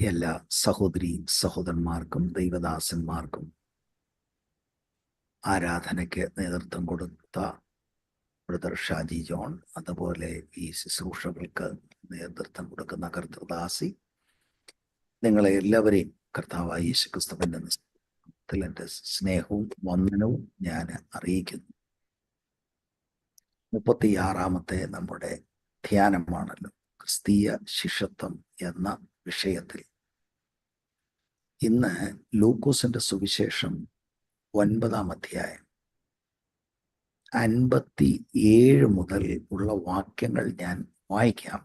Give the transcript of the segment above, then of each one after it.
എല്ലാ സഹോദരി സഹോദരന്മാർക്കും ദൈവദാസന്മാർക്കും ആരാധനയ്ക്ക് നേതൃത്വം കൊടുത്ത ബ്രദർ ഷാജി ജോൺ, അതുപോലെ ഈ ശുശ്രൂഷകൾക്ക് നേതൃത്വം കൊടുക്കുന്ന കർത്തൃദാസി, നിങ്ങളെ എല്ലാവരെയും കർത്താവായ യേശുക്രിസ്തുവിന്റെ നാമത്തിൽ എൻ്റെ സ്നേഹവും വന്ദനവും ഞാൻ അറിയിക്കുന്നു. 36-ാമത്തെ നമ്മുടെ ധ്യാനമാണല്ലോ ക്രിസ്തീയ ശിഷ്യത്വം എന്ന വിഷയത്തിൽ. ഇന്ന് ലൂക്കോസിന്റെ സുവിശേഷം 9-ാം അധ്യായം 57 മുതൽ ഉള്ള വാക്യങ്ങൾ ഞാൻ വായിക്കാം.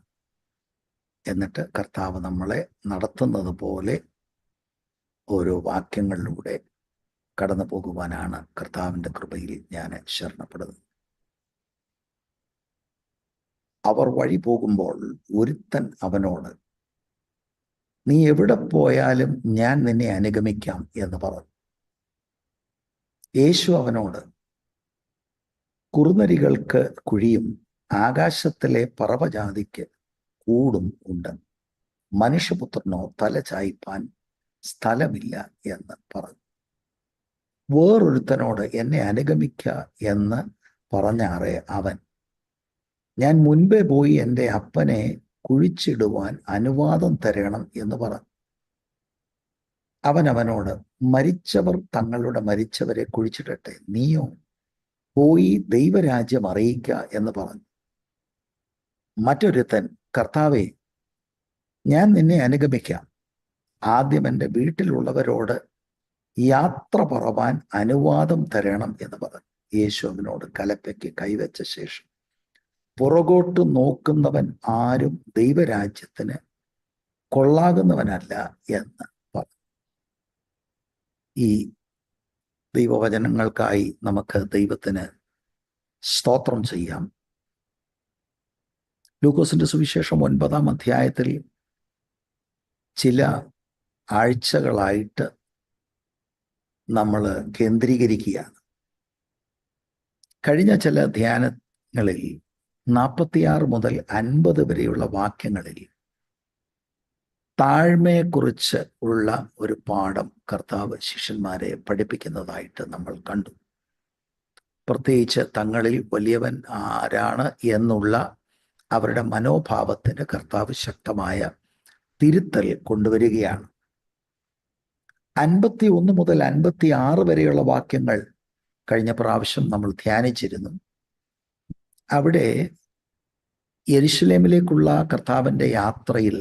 എന്നിട്ട് കർത്താവ് നമ്മളെ നടത്തുന്നത് പോലെ ഓരോ വാക്യങ്ങളിലൂടെ കടന്നു പോകുവാനാണ് കർത്താവിൻ്റെ കൃപയിൽ ഞാൻ ശരണപ്പെടുന്നത്. അവർ വഴി പോകുമ്പോൾ ഒരുത്തൻ അവനോട്, നീ എവിടെ പോയാലും ഞാൻ നിന്നെ അനുഗമിക്കാം എന്ന് പറഞ്ഞു. യേശു അവനോട്, കുറുനരികൾക്ക് കുഴിയും ആകാശത്തിലെ പറവജാതിക്ക് കൂടും ഉണ്ട്, മനുഷ്യപുത്രനോ തല ചായ്പാൻ സ്ഥലമില്ല എന്ന് പറഞ്ഞു. വേറൊരുത്തനോട്, എന്നെ അനുഗമിക്ക എന്ന് പറഞ്ഞാറേ അവൻ, ഞാൻ മുൻപേ പോയി എൻ്റെ അപ്പനെ കുഴിച്ചിടുവാൻ അനുവാദം തരണം എന്ന് പറഞ്ഞു. അവൻ അവനോട്, മരിച്ചവർ തങ്ങളുടെ മരിച്ചവരെ കുഴിച്ചിടട്ടെ, നീയോ പോയി ദൈവരാജ്യം അറിയിക്ക എന്ന് പറഞ്ഞു. മറ്റൊരുത്തൻ, കർത്താവേ, ഞാൻ നിന്നെ അനുഗമിക്കാം, ആദ്യം എൻ്റെ വീട്ടിലുള്ളവരോട് യാത്ര പറവാൻ അനുവാദം തരണം എന്ന് പറഞ്ഞു. യേശു അവനോട് കലപ്പയ്ക്ക് കൈവച്ച ശേഷം, പുറകോട്ട് നോക്കുന്നവൻ ആരും ദൈവരാജ്യത്തിന് കൊള്ളാകുന്നവനല്ല എന്ന് പറഞ്ഞു. ഈ ദൈവവചനങ്ങൾക്കായി നമുക്ക് ദൈവത്തിന് സ്തോത്രം ചെയ്യാം. ലൂക്കോസിന്റെ സുവിശേഷം 9-ാം അധ്യായത്തിൽ ചില ആഴ്ചകളായിട്ട് നമ്മൾ കേന്ദ്രീകരിക്കുകയാണ്. കഴിഞ്ഞ ചില ധ്യാനങ്ങളിൽ 46 മുതൽ 50 വരെയുള്ള വാക്യങ്ങളിൽ താഴ്മയെക്കുറിച്ച് ഉള്ള ഒരു പാഠം കർത്താവ് ശിഷ്യന്മാരെ പഠിപ്പിക്കുന്നതായിട്ട് നമ്മൾ കണ്ടു. പ്രത്യേകിച്ച് തങ്ങളിൽ വലിയവൻ ആരാണ് എന്നുള്ള അവരുടെ മനോഭാവത്തിന് കർത്താവ് ശക്തമായ തിരുത്തൽ കൊണ്ടുവരികയാണ്. 51 മുതൽ 56 വരെയുള്ള വാക്യങ്ങൾ കഴിഞ്ഞ പ്രാവശ്യം നമ്മൾ ധ്യാനിച്ചിരുന്നു. അവിടെ യെരുശലേമിലേക്കുള്ള കർത്താവിൻ്റെ യാത്രയിൽ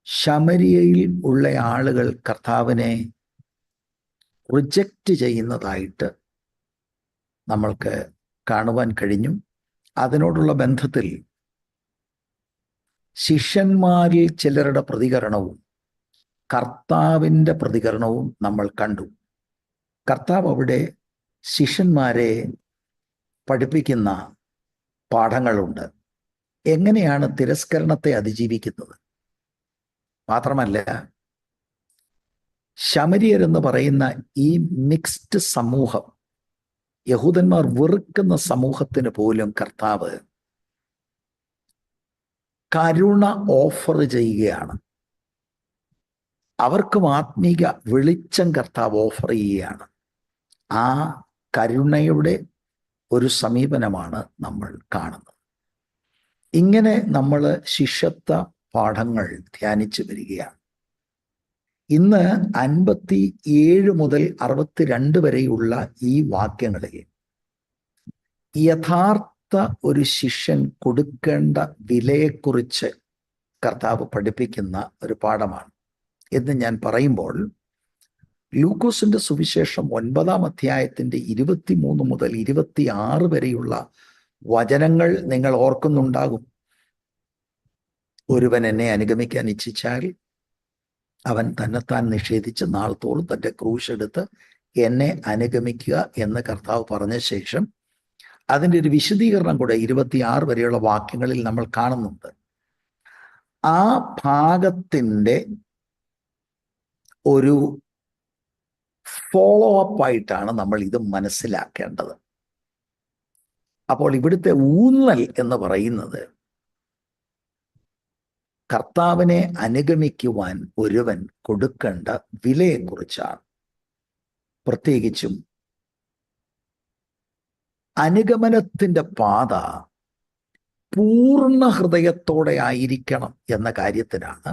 ശമരിയയിൽ ഉള്ള ആളുകൾ കർത്താവിനെ റിജക്റ്റ് ചെയ്യുന്നതായിട്ട് നമ്മൾക്ക് കാണുവാൻ കഴിഞ്ഞു. അതിനോടുള്ള ബന്ധത്തിൽ ശിഷ്യന്മാരിൽ ചിലരുടെ പ്രതികരണവും കർത്താവിൻ്റെ പ്രതികരണവും നമ്മൾ കണ്ടു. കർത്താവ് അവിടെ ശിഷ്യന്മാരെ പഠിപ്പിക്കുന്ന പാഠങ്ങളുണ്ട്. എങ്ങനെയാണ് തിരസ്കരണത്തെ അതിജീവിക്കുന്നത്? മാത്രമല്ല, ശമരിയർ എന്ന് പറയുന്ന ഈ മിക്സ്ഡ് സമൂഹം, യഹൂദന്മാർ വെറുക്കുന്ന സമൂഹത്തിന് പോലും കർത്താവ് കരുണ ഓഫർ ചെയ്യുകയാണ്. അവർക്കും ആത്മീക വെളിച്ചം കർത്താവ് ഓഫർ ചെയ്യുകയാണ്. ആ കരുണയുടെ ഒരു സമീപനമാണ് നമ്മൾ കാണുന്നത്. ഇങ്ങനെ നമ്മൾ ശിഷ്യത്വ പാഠങ്ങൾ ധ്യാനിച്ചു വരികയാണ്. ഇന്ന് 57 മുതൽ 62 വരെയുള്ള ഈ വാക്യങ്ങളിൽ യഥാർത്ഥ ഒരു ശിഷ്യൻ കൊടുക്കേണ്ട വിലയെക്കുറിച്ച് കർത്താവ് പഠിപ്പിക്കുന്ന ഒരു പാഠമാണ് എന്ന് ഞാൻ പറയുമ്പോൾ, ലൂക്കോസിന്റെ സുവിശേഷം 9-ാം അധ്യായത്തിന്റെ 23 മുതൽ 26 വരെയുള്ള വചനങ്ങൾ നിങ്ങൾ ഓർക്കുന്നുണ്ടാകും. ഒരുവൻ എന്നെ അനുഗമിക്കാൻ ഇച്ഛിച്ചാൽ അവൻ തന്നെത്താൻ നിഷേധിച്ച് നാൾത്തോളം തൻ്റെ ക്രൂശ് എടുത്ത് എന്നെ അനുഗമിക്കുക എന്ന് കർത്താവ് പറഞ്ഞ ശേഷം അതിൻ്റെ ഒരു വിശദീകരണം കൂടെ 26 വരെയുള്ള വാക്യങ്ങളിൽ നമ്മൾ കാണുന്നുണ്ട്. ആ ഭാഗത്തിൻ്റെ ഒരു ഫോളോ അപ്പ് ആയിട്ടാണ് നമ്മൾ ഇത് മനസ്സിലാക്കേണ്ടത്. അപ്പോൾ ഇവിടുത്തെ ഊന്നൽ എന്ന് പറയുന്നത് കർത്താവിനെ അനുഗമിക്കുവാൻ ഒരുവൻ കൊടുക്കേണ്ട വിലയെക്കുറിച്ചാണ്. പ്രത്യേകിച്ചും അനുഗമനത്തിന്റെ പാത പൂർണ്ണ ഹൃദയത്തോടെ ആയിരിക്കണം എന്ന കാര്യത്തിനാണ്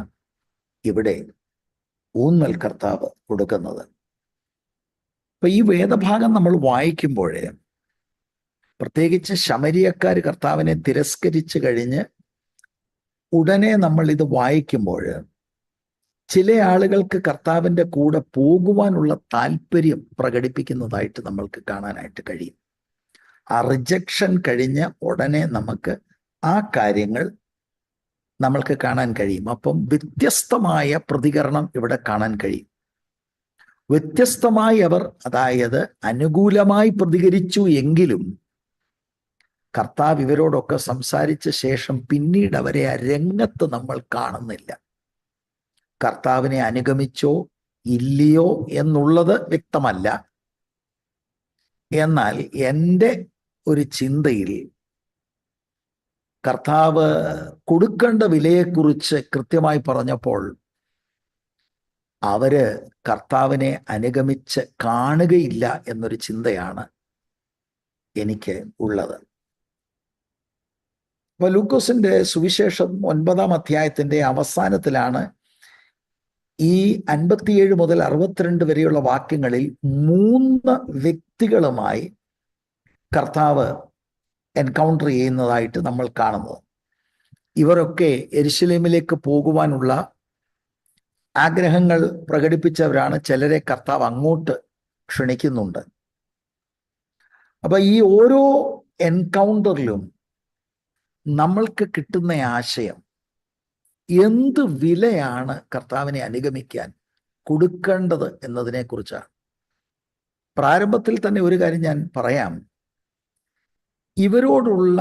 ഇവിടെ ഊന്നൽ കർത്താവ് കൊടുക്കുന്നത്. അപ്പൊ ഈ വേദഭാഗം നമ്മൾ വായിക്കുമ്പോൾ, പ്രത്യേകിച്ച് ശമരിയക്കാർ കർത്താവിനെ തിരസ്കരിച്ചു കഴിഞ്ഞ് ഉടനെ നമ്മൾ ഇത് വായിക്കുമ്പോൾ, ചില ആളുകൾക്ക് കർത്താവിൻ്റെ കൂടെ പോകുവാനുള്ള താല്പര്യം പ്രകടിപ്പിക്കുന്നതായിട്ട് നമ്മൾക്ക് കാണാനായിട്ട് കഴിയും. ആ റിജക്ഷൻ കഴിഞ്ഞ ഉടനെ നമുക്ക് ആ കാര്യങ്ങൾ നമ്മൾക്ക് കാണാൻ കഴിയും. അപ്പം വ്യത്യസ്തമായ പ്രതികരണം ഇവിടെ കാണാൻ കഴിയും. വ്യത്യസ്തമായി അവർ, അതായത് അനുകൂലമായി പ്രതികരിച്ചു എങ്കിലും കർത്താവ് ഇവരോടൊക്കെ സംസാരിച്ച ശേഷം പിന്നീട് അവരെ ആ രംഗത്ത് നമ്മൾ കാണുന്നില്ല. കർത്താവിനെ അനുഗമിച്ചോ ഇല്ലയോ എന്നുള്ളത് വ്യക്തമല്ല. എന്നാൽ എൻ്റെ ഒരു ചിന്തയിൽ കർത്താവ് കൊടുക്കേണ്ട വിലയെക്കുറിച്ച് കൃത്യമായി പറഞ്ഞപ്പോൾ അവര് കർത്താവിനെ അനുഗമിച്ച് കാണുകയില്ല എന്നൊരു ചിന്തയാണ് എനിക്ക് ഉള്ളത്. അപ്പൊ ലൂക്കോസിന്റെ സുവിശേഷം 9-ാം അധ്യായത്തിന്റെ അവസാനത്തിലാണ് ഈ 57 മുതൽ 62 വരെയുള്ള വാക്യങ്ങളിൽ 3 വ്യക്തികളുമായി കർത്താവ് എൻകൗണ്ടർ ചെയ്യുന്നതായിട്ട് നമ്മൾ കാണുന്നത്. ഇവരൊക്കെ യെരുശലേമിലേക്ക് പോകുവാനുള്ള ആഗ്രഹങ്ങൾ പ്രകടിപ്പിച്ചവരാണ്. ചിലരെ കർത്താവ് അങ്ങോട്ട് ക്ഷണിക്കുന്നുണ്ട്. അപ്പൊ ഈ ഓരോ എൻകൗണ്ടറിലും നമ്മൾക്ക് കിട്ടുന്ന ആശയം, എന്ത് വിലയാണ് കർത്താവിനെ അനുഗമിക്കാൻ കൊടുക്കേണ്ടത് എന്നതിനെ കുറിച്ചാണ്. പ്രാരംഭത്തിൽ തന്നെ ഒരു കാര്യം ഞാൻ പറയാം. ഇവരോടുള്ള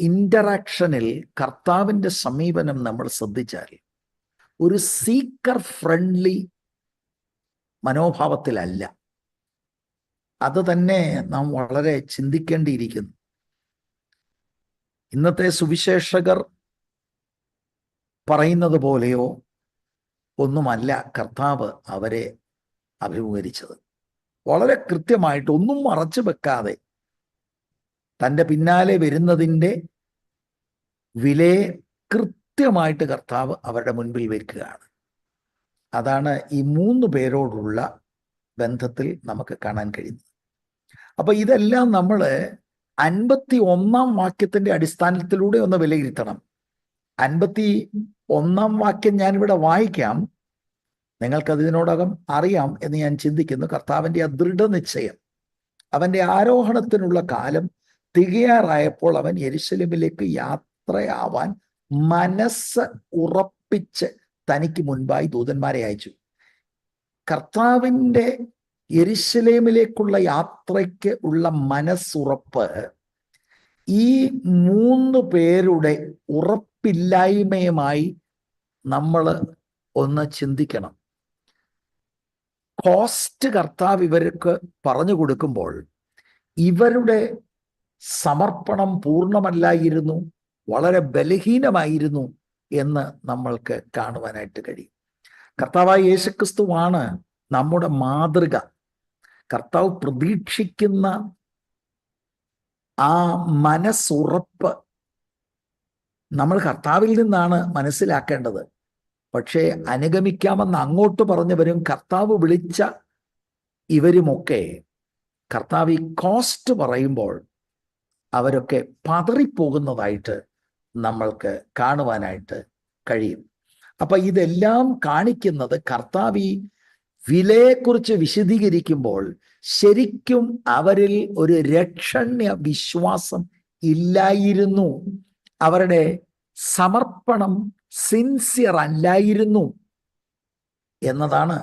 ഇന്ററാക്ഷനിൽ കർത്താവിൻ്റെ സമീപനം നമ്മൾ ശ്രദ്ധിച്ചാൽ ഒരു സീക്കർ ഫ്രണ്ട്ലി മനോഭാവത്തിലല്ല. അത് തന്നെ നാം വളരെ ചിന്തിക്കേണ്ടിയിരിക്കുന്നു. ഇന്നത്തെ സുവിശേഷകർ പറയുന്നത് പോലെയോ ഒന്നുമല്ല കർത്താവ് അവരെ അഭിമുഖീകരിച്ചത്. വളരെ കൃത്യമായിട്ട് ഒന്നും മറച്ചു വെക്കാതെ തൻ്റെ പിന്നാലെ വരുന്നതിൻ്റെ വിലയെ കൃത്യമായിട്ട് കർത്താവ് അവരുടെ മുൻപിൽ വെക്കുകയാണ്. അതാണ് ഈ 3 പേരോടുള്ള ബന്ധത്തിൽ നമുക്ക് കാണാൻ കഴിയുന്നത്. അപ്പൊ ഇതെല്ലാം നമ്മൾ 51-ാം വാക്യത്തിന്റെ അടിസ്ഥാനത്തിലൂടെ ഒന്ന് വിലയിരുത്തണം. 51-ാം വാക്യം ഞാനിവിടെ വായിക്കാം. നിങ്ങൾക്കതിനോടകം അറിയാം എന്ന് ഞാൻ ചിന്തിക്കുന്നു. കർത്താവിൻ്റെ ആ ദൃഢനിശ്ചയം, അവൻ്റെ ആരോഹണത്തിനുള്ള കാലം തികയാറായപ്പോൾ അവൻ യെരുശലേമിലേക്ക് യാത്രയാവാൻ മനസ്സ് ഉറപ്പിച്ച് തനിക്ക് മുൻപായി ദൂതന്മാരെ അയച്ചു. കർത്താവിൻ്റെ യെരുശലേമിലേക്കുള്ള യാത്രയ്ക്ക് ഉള്ള മനസ്സുറപ്പ് ഈ 3 പേരുടെ ഉറപ്പില്ലായ്മയുമായി നമ്മൾ ഒന്ന് ചിന്തിക്കണം. കോസ്റ്റ് കർത്താവ് ഇവർക്ക് പറഞ്ഞു കൊടുക്കുമ്പോൾ ഇവരുടെ സമർപ്പണം പൂർണ്ണമല്ലായിരുന്നു, വളരെ ബലഹീനമായിരുന്നു എന്ന് നമ്മൾക്ക് കാണുവാനായിട്ട് കഴിയും. കർത്താവായ യേശുക്രിസ്തുവാണ് നമ്മുടെ മാതൃക. കർത്താവ് പ്രതീക്ഷിക്കുന്ന ആ മനസ്സുറപ്പ് നമ്മൾ കർത്താവിൽ നിന്നാണ് മനസ്സിലാക്കേണ്ടത്. പക്ഷേ അനുഗമിക്കാമെന്ന് അങ്ങോട്ട് പറഞ്ഞവരും കർത്താവ് വിളിച്ച ഇവരുമൊക്കെ കർത്താവ് ഈ കോസ്റ്റ് പറയുമ്പോൾ അവരൊക്കെ പതറിപ്പോകുന്നതായിട്ട് നമ്മൾക്ക് കാണുവാനായിട്ട് കഴിയും. അപ്പൊ ഇതെല്ലാം കാണിക്കുന്നത് കർത്താവ് ഈ വിലയെക്കുറിച്ച് വിശദീകരിക്കുമ്പോൾ ശരിക്കും അവരിൽ ഒരു രക്ഷണ്യ വിശ്വാസം ഇല്ലായിരുന്നു. അവരുടെ സമർപ്പണം സിൻസിയർ അല്ലായിരുന്നു എന്നതാണ്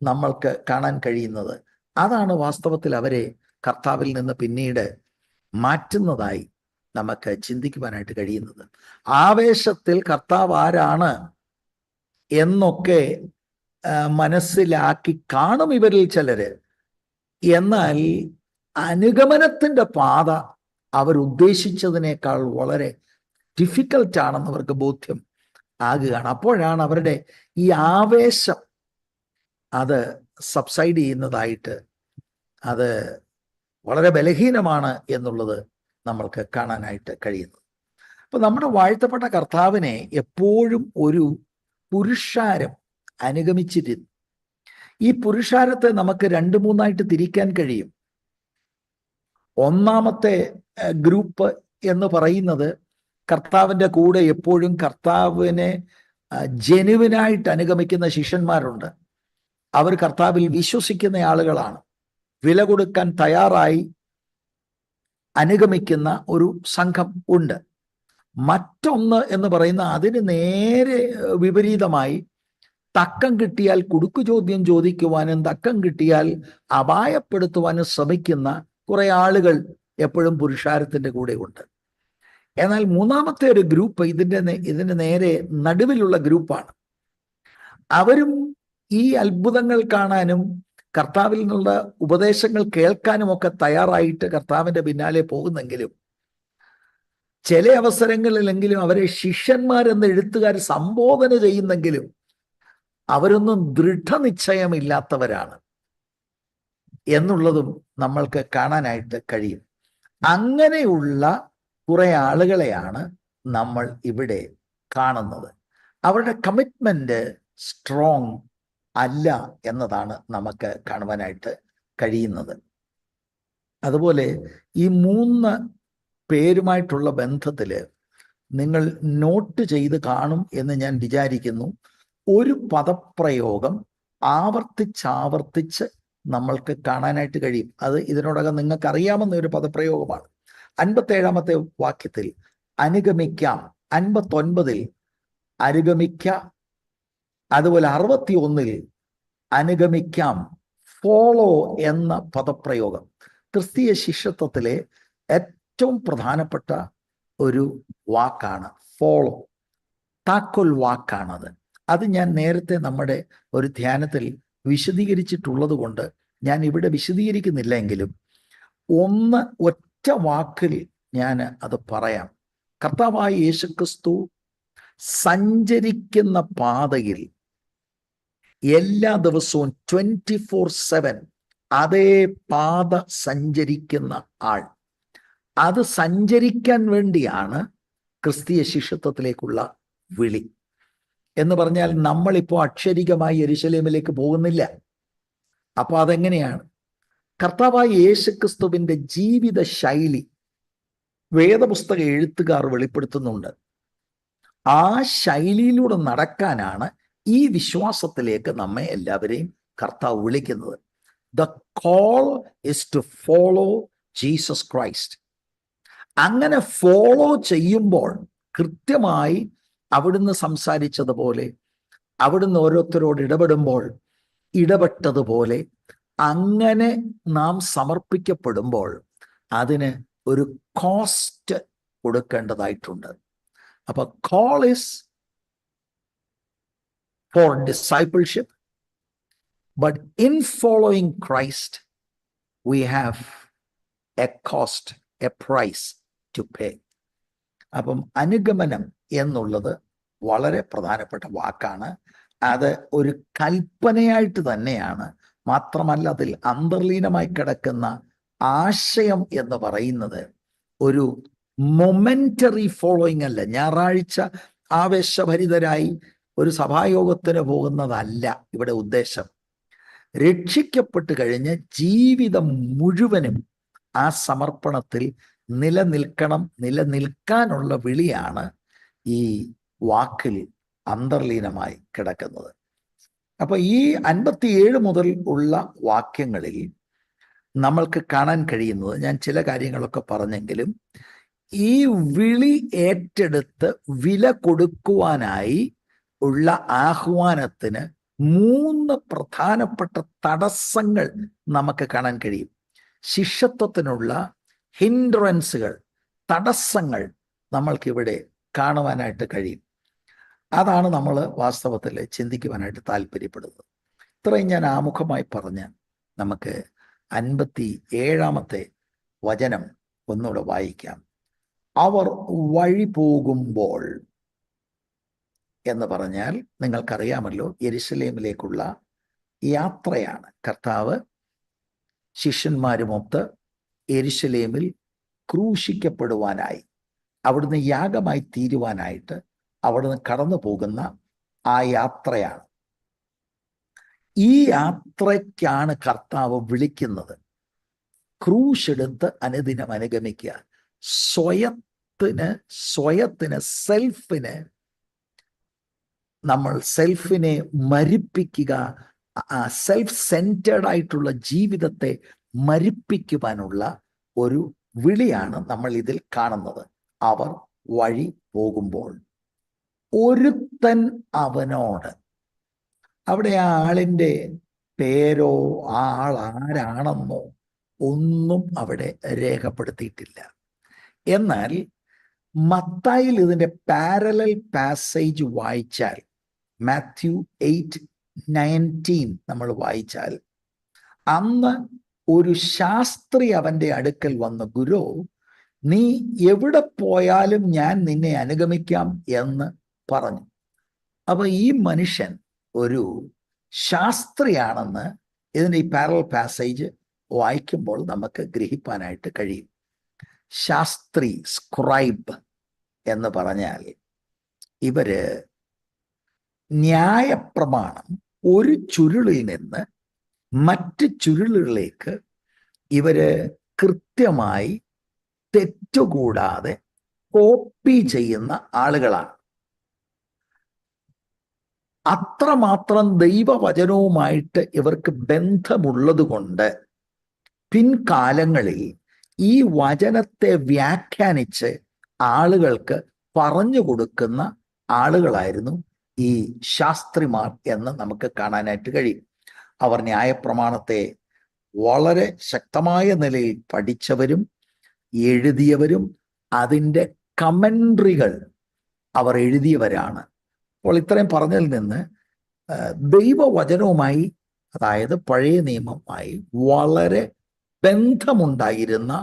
നമ്മൾക്ക് കാണാൻ കഴിയുന്നത്. അതാണ് വാസ്തവത്തിൽ അവരെ കർത്താവിൽ നിന്ന് പിന്നീട് മാറ്റുന്നതായി നമുക്ക് ചിന്തിക്കുവാനായിട്ട് കഴിയുന്നത്. ആവേശത്തിൽ കർത്താവ് ആരാണ് എന്നൊക്കെ മനസ്സിലാക്കി കാണും ഇവരിൽ ചിലര്. എന്നാൽ അനുഗമനത്തിന്റെ പാത അവരുദ്ദേശിച്ചതിനേക്കാൾ വളരെ ഡിഫിക്കൽട്ടാണെന്ന് അവർക്ക് ബോധ്യം ആകുകയാണ്. അപ്പോഴാണ് അവരുടെ ഈ ആവേശം അത് സബ്സൈഡ് ചെയ്യുന്നതായിട്ട്, അത് വളരെ ബലഹീനമാണ് എന്നുള്ളത് നമ്മൾക്ക് കാണാനായിട്ട് കഴിയുന്നു. അപ്പൊ നമ്മുടെ വാഴ്ത്തപ്പെട്ട കർത്താവിനെ എപ്പോഴും ഒരു പുരുഷാരം അനുഗമിച്ചിരുന്നു. ഈ പുരുഷാരത്തെ നമുക്ക് 2-3 തിരിക്കാൻ കഴിയും. ഒന്നാമത്തെ ഗ്രൂപ്പ് എന്ന് പറയുന്നത് കർത്താവിൻ്റെ കൂടെ എപ്പോഴും കർത്താവിനെ ജെനുവിനായിട്ട് അനുഗമിക്കുന്ന ശിഷ്യന്മാരുണ്ട്. അവർ കർത്താവിൽ വിശ്വസിക്കുന്ന ആളുകളാണ്. വില കൊടുക്കാൻ തയ്യാറായി അനുഗമിക്കുന്ന ഒരു സംഘം ഉണ്ട്. മറ്റൊന്ന് എന്ന് പറയുന്ന അതിന് നേരെ വിപരീതമായി തക്കം കിട്ടിയാൽ കുടുക്കു ചോദ്യം ചോദിക്കുവാനും തക്കം കിട്ടിയാൽ അപായപ്പെടുത്തുവാനും ശ്രമിക്കുന്ന കുറെ ആളുകൾ എപ്പോഴും പുരുഷാരത്തിന്റെ കൂടെ ഉണ്ട്. എന്നാൽ മൂന്നാമത്തെ ഒരു ഗ്രൂപ്പ് ഇതിന്റെ നേരെ നടുവിലുള്ള ഗ്രൂപ്പാണ്. അവരും ഈ അത്ഭുതങ്ങൾ കാണാനും കർത്താവിൽ നിന്നുള്ള ഉപദേശങ്ങൾ കേൾക്കാനും ഒക്കെ തയ്യാറായിട്ട് കർത്താവിന്റെ പിന്നാലെ പോകുന്നെങ്കിലും ചില അവസരങ്ങളിലെങ്കിലും അവരെ ശിഷ്യന്മാരെന്ന് എഴുത്തുകാർ സംബോധന ചെയ്യുന്നെങ്കിലും അവരൊന്നും ദൃഢനിശ്ചയമില്ലാത്തവരാണ് എന്നുള്ളതും നമ്മൾക്ക് കാണാനായിട്ട് കഴിയും. അങ്ങനെയുള്ള കുറെ ആളുകളെയാണ് നമ്മൾ ഇവിടെ കാണുന്നത്. അവരുടെ കമ്മിറ്റ്മെന്റ് സ്ട്രോങ് അല്ല എന്നതാണ് നമുക്ക് കാണുവാനായിട്ട് കഴിയുന്നത്. അതുപോലെ ഈ 3 പേരുമായിട്ടുള്ള ബന്ധത്തിൽ നിങ്ങൾ നോട്ട് ചെയ്ത് കാണും എന്ന് ഞാൻ വിചാരിക്കുന്നു. ഒരു പദപ്രയോഗം ആവർത്തിച്ചാവർത്തിച്ച് നമ്മൾക്ക് കാണാനായിട്ട് കഴിയും. അത് ഇതിനോടകം നിങ്ങൾക്ക് അറിയാവുന്ന ഒരു പദപ്രയോഗമാണ്. 57-ാമത്തെ വാക്യത്തിൽ അനുഗമിക്കാം, 59-ൽ അനുഗമിക്കാം, അതുപോലെ 61-ൽ അനുഗമിക്കാം. ഫോളോ എന്ന പദപ്രയോഗം ക്രിസ്തീയ ശിഷ്യത്വത്തിലെ ഏറ്റവും പ്രധാനപ്പെട്ട ഒരു വാക്കാണ്. ഫോളോ താക്കോൽ വാക്കാണത്. അത് ഞാൻ നേരത്തെ നമ്മുടെ ഒരു ധ്യാനത്തിൽ വിശദീകരിച്ചിട്ടുള്ളത് കൊണ്ട് ഞാൻ ഇവിടെ വിശദീകരിക്കുന്നില്ല. എങ്കിലും ഒറ്റ വാക്കിൽ ഞാൻ അത് പറയാം. കർത്താവായ യേശുക്രിസ്തു സഞ്ചരിക്കുന്ന പാതയിൽ എല്ലാ ദിവസവും 24/7 അതേ പാത സഞ്ചരിക്കുന്ന ആൾ. അത് സഞ്ചരിക്കാൻ വേണ്ടിയാണ് ക്രിസ്തീയ ശിഷ്യത്വത്തിലേക്കുള്ള വിളി. എന്ന് പറഞ്ഞാൽ നമ്മളിപ്പോൾ അക്ഷരികമായി യെരുശലേമിലേക്ക് പോകുന്നില്ല. അപ്പൊ അതെങ്ങനെയാണ്? കർത്താവായ യേശുക്രിസ്തുവിന്റെ ജീവിത ശൈലി വേദപുസ്തക എഴുത്തുകാർ വെളിപ്പെടുത്തുന്നുണ്ട്. ആ ശൈലിയിലൂടെ നടക്കാനാണ് ഈ വിശ്വാസത്തിലേക്ക് നമ്മെ എല്ലാവരെയും കർത്താവ് വിളിക്കുന്നത്. The call is to follow Jesus Christ. അങ്ങനെ ഫോളോ ചെയ്യുമ്പോൾ കൃത്യമായി അവിടുന്ന് സംസാരിച്ചതുപോലെ, അവിടുന്ന് ഓരോരുത്തരോട് ഇടപെട്ടതുപോലെ അങ്ങനെ നാം സമർപ്പിക്കപ്പെടുമ്പോൾ അതിന് ഒരു കോസ്റ്റ് കൊടുക്കേണ്ടതായിട്ടുണ്ട്. അപ്പൊ call is for discipleship, but in following Christ we have a cost, a price to pay. അപ്പം അനുഗമനം എന്നുള്ളത് വളരെ പ്രധാനപ്പെട്ട വാക്കാണ്. അത് ഒരു കൽപ്പനയായിട്ട് തന്നെയാണ്. മാത്രമല്ല അതിൽ അന്തർലീനമായി കിടക്കുന്ന ആശയം എന്ന് പറയുന്നത് ഒരു മൊമെന്ററി ഫോളോയിങ് അല്ല. ഞായറാഴ്ച ആവേശഭരിതരായി ഒരു സഭായോഗത്തിന് പോകുന്നതല്ല ഇവിടെ ഉദ്ദേശം. രക്ഷിക്കപ്പെട്ട് കഴിഞ്ഞ് ജീവിതം മുഴുവനും ആ സമർപ്പണത്തിൽ നിലനിൽക്കാനുള്ള വിളിയാണ് ഈ വാക്കിൽ അന്തർലീനമായി കിടക്കുന്നത്. അപ്പൊ ഈ 57 മുതൽ ഉള്ള വാക്യങ്ങളിൽ നമ്മൾക്ക് കാണാൻ കഴിയുന്നത്, ഞാൻ ചില കാര്യങ്ങളൊക്കെ പറഞ്ഞെങ്കിലും, ഈ വിളി ഏറ്റെടുത്ത് വില കൊടുക്കുവാനായി ഉള്ള ആഹ്വാനത്തിന് 3 പ്രധാനപ്പെട്ട തടസ്സങ്ങൾ നമുക്ക് കാണാൻ കഴിയും. ശിഷ്യത്വത്തിനുള്ള ഹിൻഡ്രൻസുകൾ, തടസ്സങ്ങൾ നമ്മൾക്കിവിടെ കാണുവാനായിട്ട് കഴിയും. അതാണ് നമ്മൾ വാസ്തവത്തിൽ ചിന്തിക്കുവാനായിട്ട് താല്പര്യപ്പെടുന്നത്. ഇത്രയും ഞാൻ ആമുഖമായി പറഞ്ഞ് നമുക്ക് 57-ാമത്തെ വചനം ഒന്നുകൂടെ വായിക്കാം. അവർ വഴി പോകുമ്പോൾ എന്ന് പറഞ്ഞാൽ നിങ്ങൾക്കറിയാമല്ലോ, യെരുശലേമിലേക്കുള്ള യാത്രയാണ്. കർത്താവ് ശിഷ്യന്മാരുമൊത്ത് യെരുശലേമിൽ ക്രൂശിക്കപ്പെടുവാനായി, അവിടുന്ന് യാഗമായി തീരുവാനായിട്ട് അവിടുന്ന് കടന്നു പോകുന്ന ആ യാത്രയാണ്. ഈ യാത്രയ്ക്കാണ് കർത്താവ് വിളിക്കുന്നത്. ക്രൂശെടുത്ത് അനുദിനം അനുഗമിക്കുക. സ്വയത്തിന് സെൽഫിനെ മരിപ്പിക്കുക. സെൽഫ് സെൻറ്റേർഡ് ആയിട്ടുള്ള ജീവിതത്തെ മരിപ്പിക്കുവാനുള്ള ഒരു വിളിയാണ് നമ്മൾ ഇതിൽ കാണുന്നത്. അവർ വഴി പോകുമ്പോൾ ഒരുത്തൻ അവനോട്, അവിടെ ആ ആളിൻ്റെ പേരോ ആ ആൾ ആരാണെന്നോ ഒന്നും അവിടെ രേഖപ്പെടുത്തിയിട്ടില്ല. എന്നാൽ മത്തായിൽ ഇതിൻ്റെ പാരലൽ പാസേജ് വായിച്ചാൽ, മാത്യു 8:19 നമ്മൾ വായിച്ചാൽ, അന്ന് ഒരു ശാസ്ത്രി അവൻ്റെ അടുക്കൽ വന്ന്, ഗുരു, നീ എവിടെ പോയാലും ഞാൻ നിന്നെ അനുഗമിക്കാം എന്ന് പറഞ്ഞു. അപ്പൊ ഈ മനുഷ്യൻ ഒരു ശാസ്ത്രിയാണെന്ന് ഇതിൻ്റെ ഈ പാരലൽ പാസേജ് വായിക്കുമ്പോൾ നമുക്ക് ഗ്രഹിക്കാനായിട്ട് കഴിയും. ശാസ്ത്രി, സ്ക്രൈബ് എന്ന് പറഞ്ഞാൽ ഇവര് ന്യായപ്രമാണം ഒരു ചുരുളിൽ നിന്ന് മറ്റ് ചുരുളുകളിലേക്ക് ഇവര് കൃത്യമായി തെറ്റുകൂടാതെ കോപ്പി ചെയ്യുന്ന ആളുകളാണ്. അത്രമാത്രം ദൈവവചനവുമായിട്ട് ഇവർക്ക് ബന്ധമുള്ളത് കൊണ്ട് പിൻകാലങ്ങളിൽ ഈ വചനത്തെ വ്യാഖ്യാനിച്ച് ആളുകൾക്ക് പറഞ്ഞു കൊടുക്കുന്ന ആളുകളായിരുന്നു ഈ ശാസ്ത്രിമാർ എന്ന് നമുക്ക് കാണാനായിട്ട് കഴിയും. അവർ ന്യായപ്രമാണത്തെ വളരെ ശക്തമായ നിലയിൽ പഠിച്ചവരും എഴുതിയവരും അതിൻ്റെ കമൻട്രികൾ അവർ എഴുതിയവരാണ്. അപ്പോൾ ഇത്രയും പറഞ്ഞതിൽ നിന്ന് ദൈവവചനവുമായി, അതായത് പഴയ നിയമവുമായി വളരെ ബന്ധമുണ്ടായിരുന്ന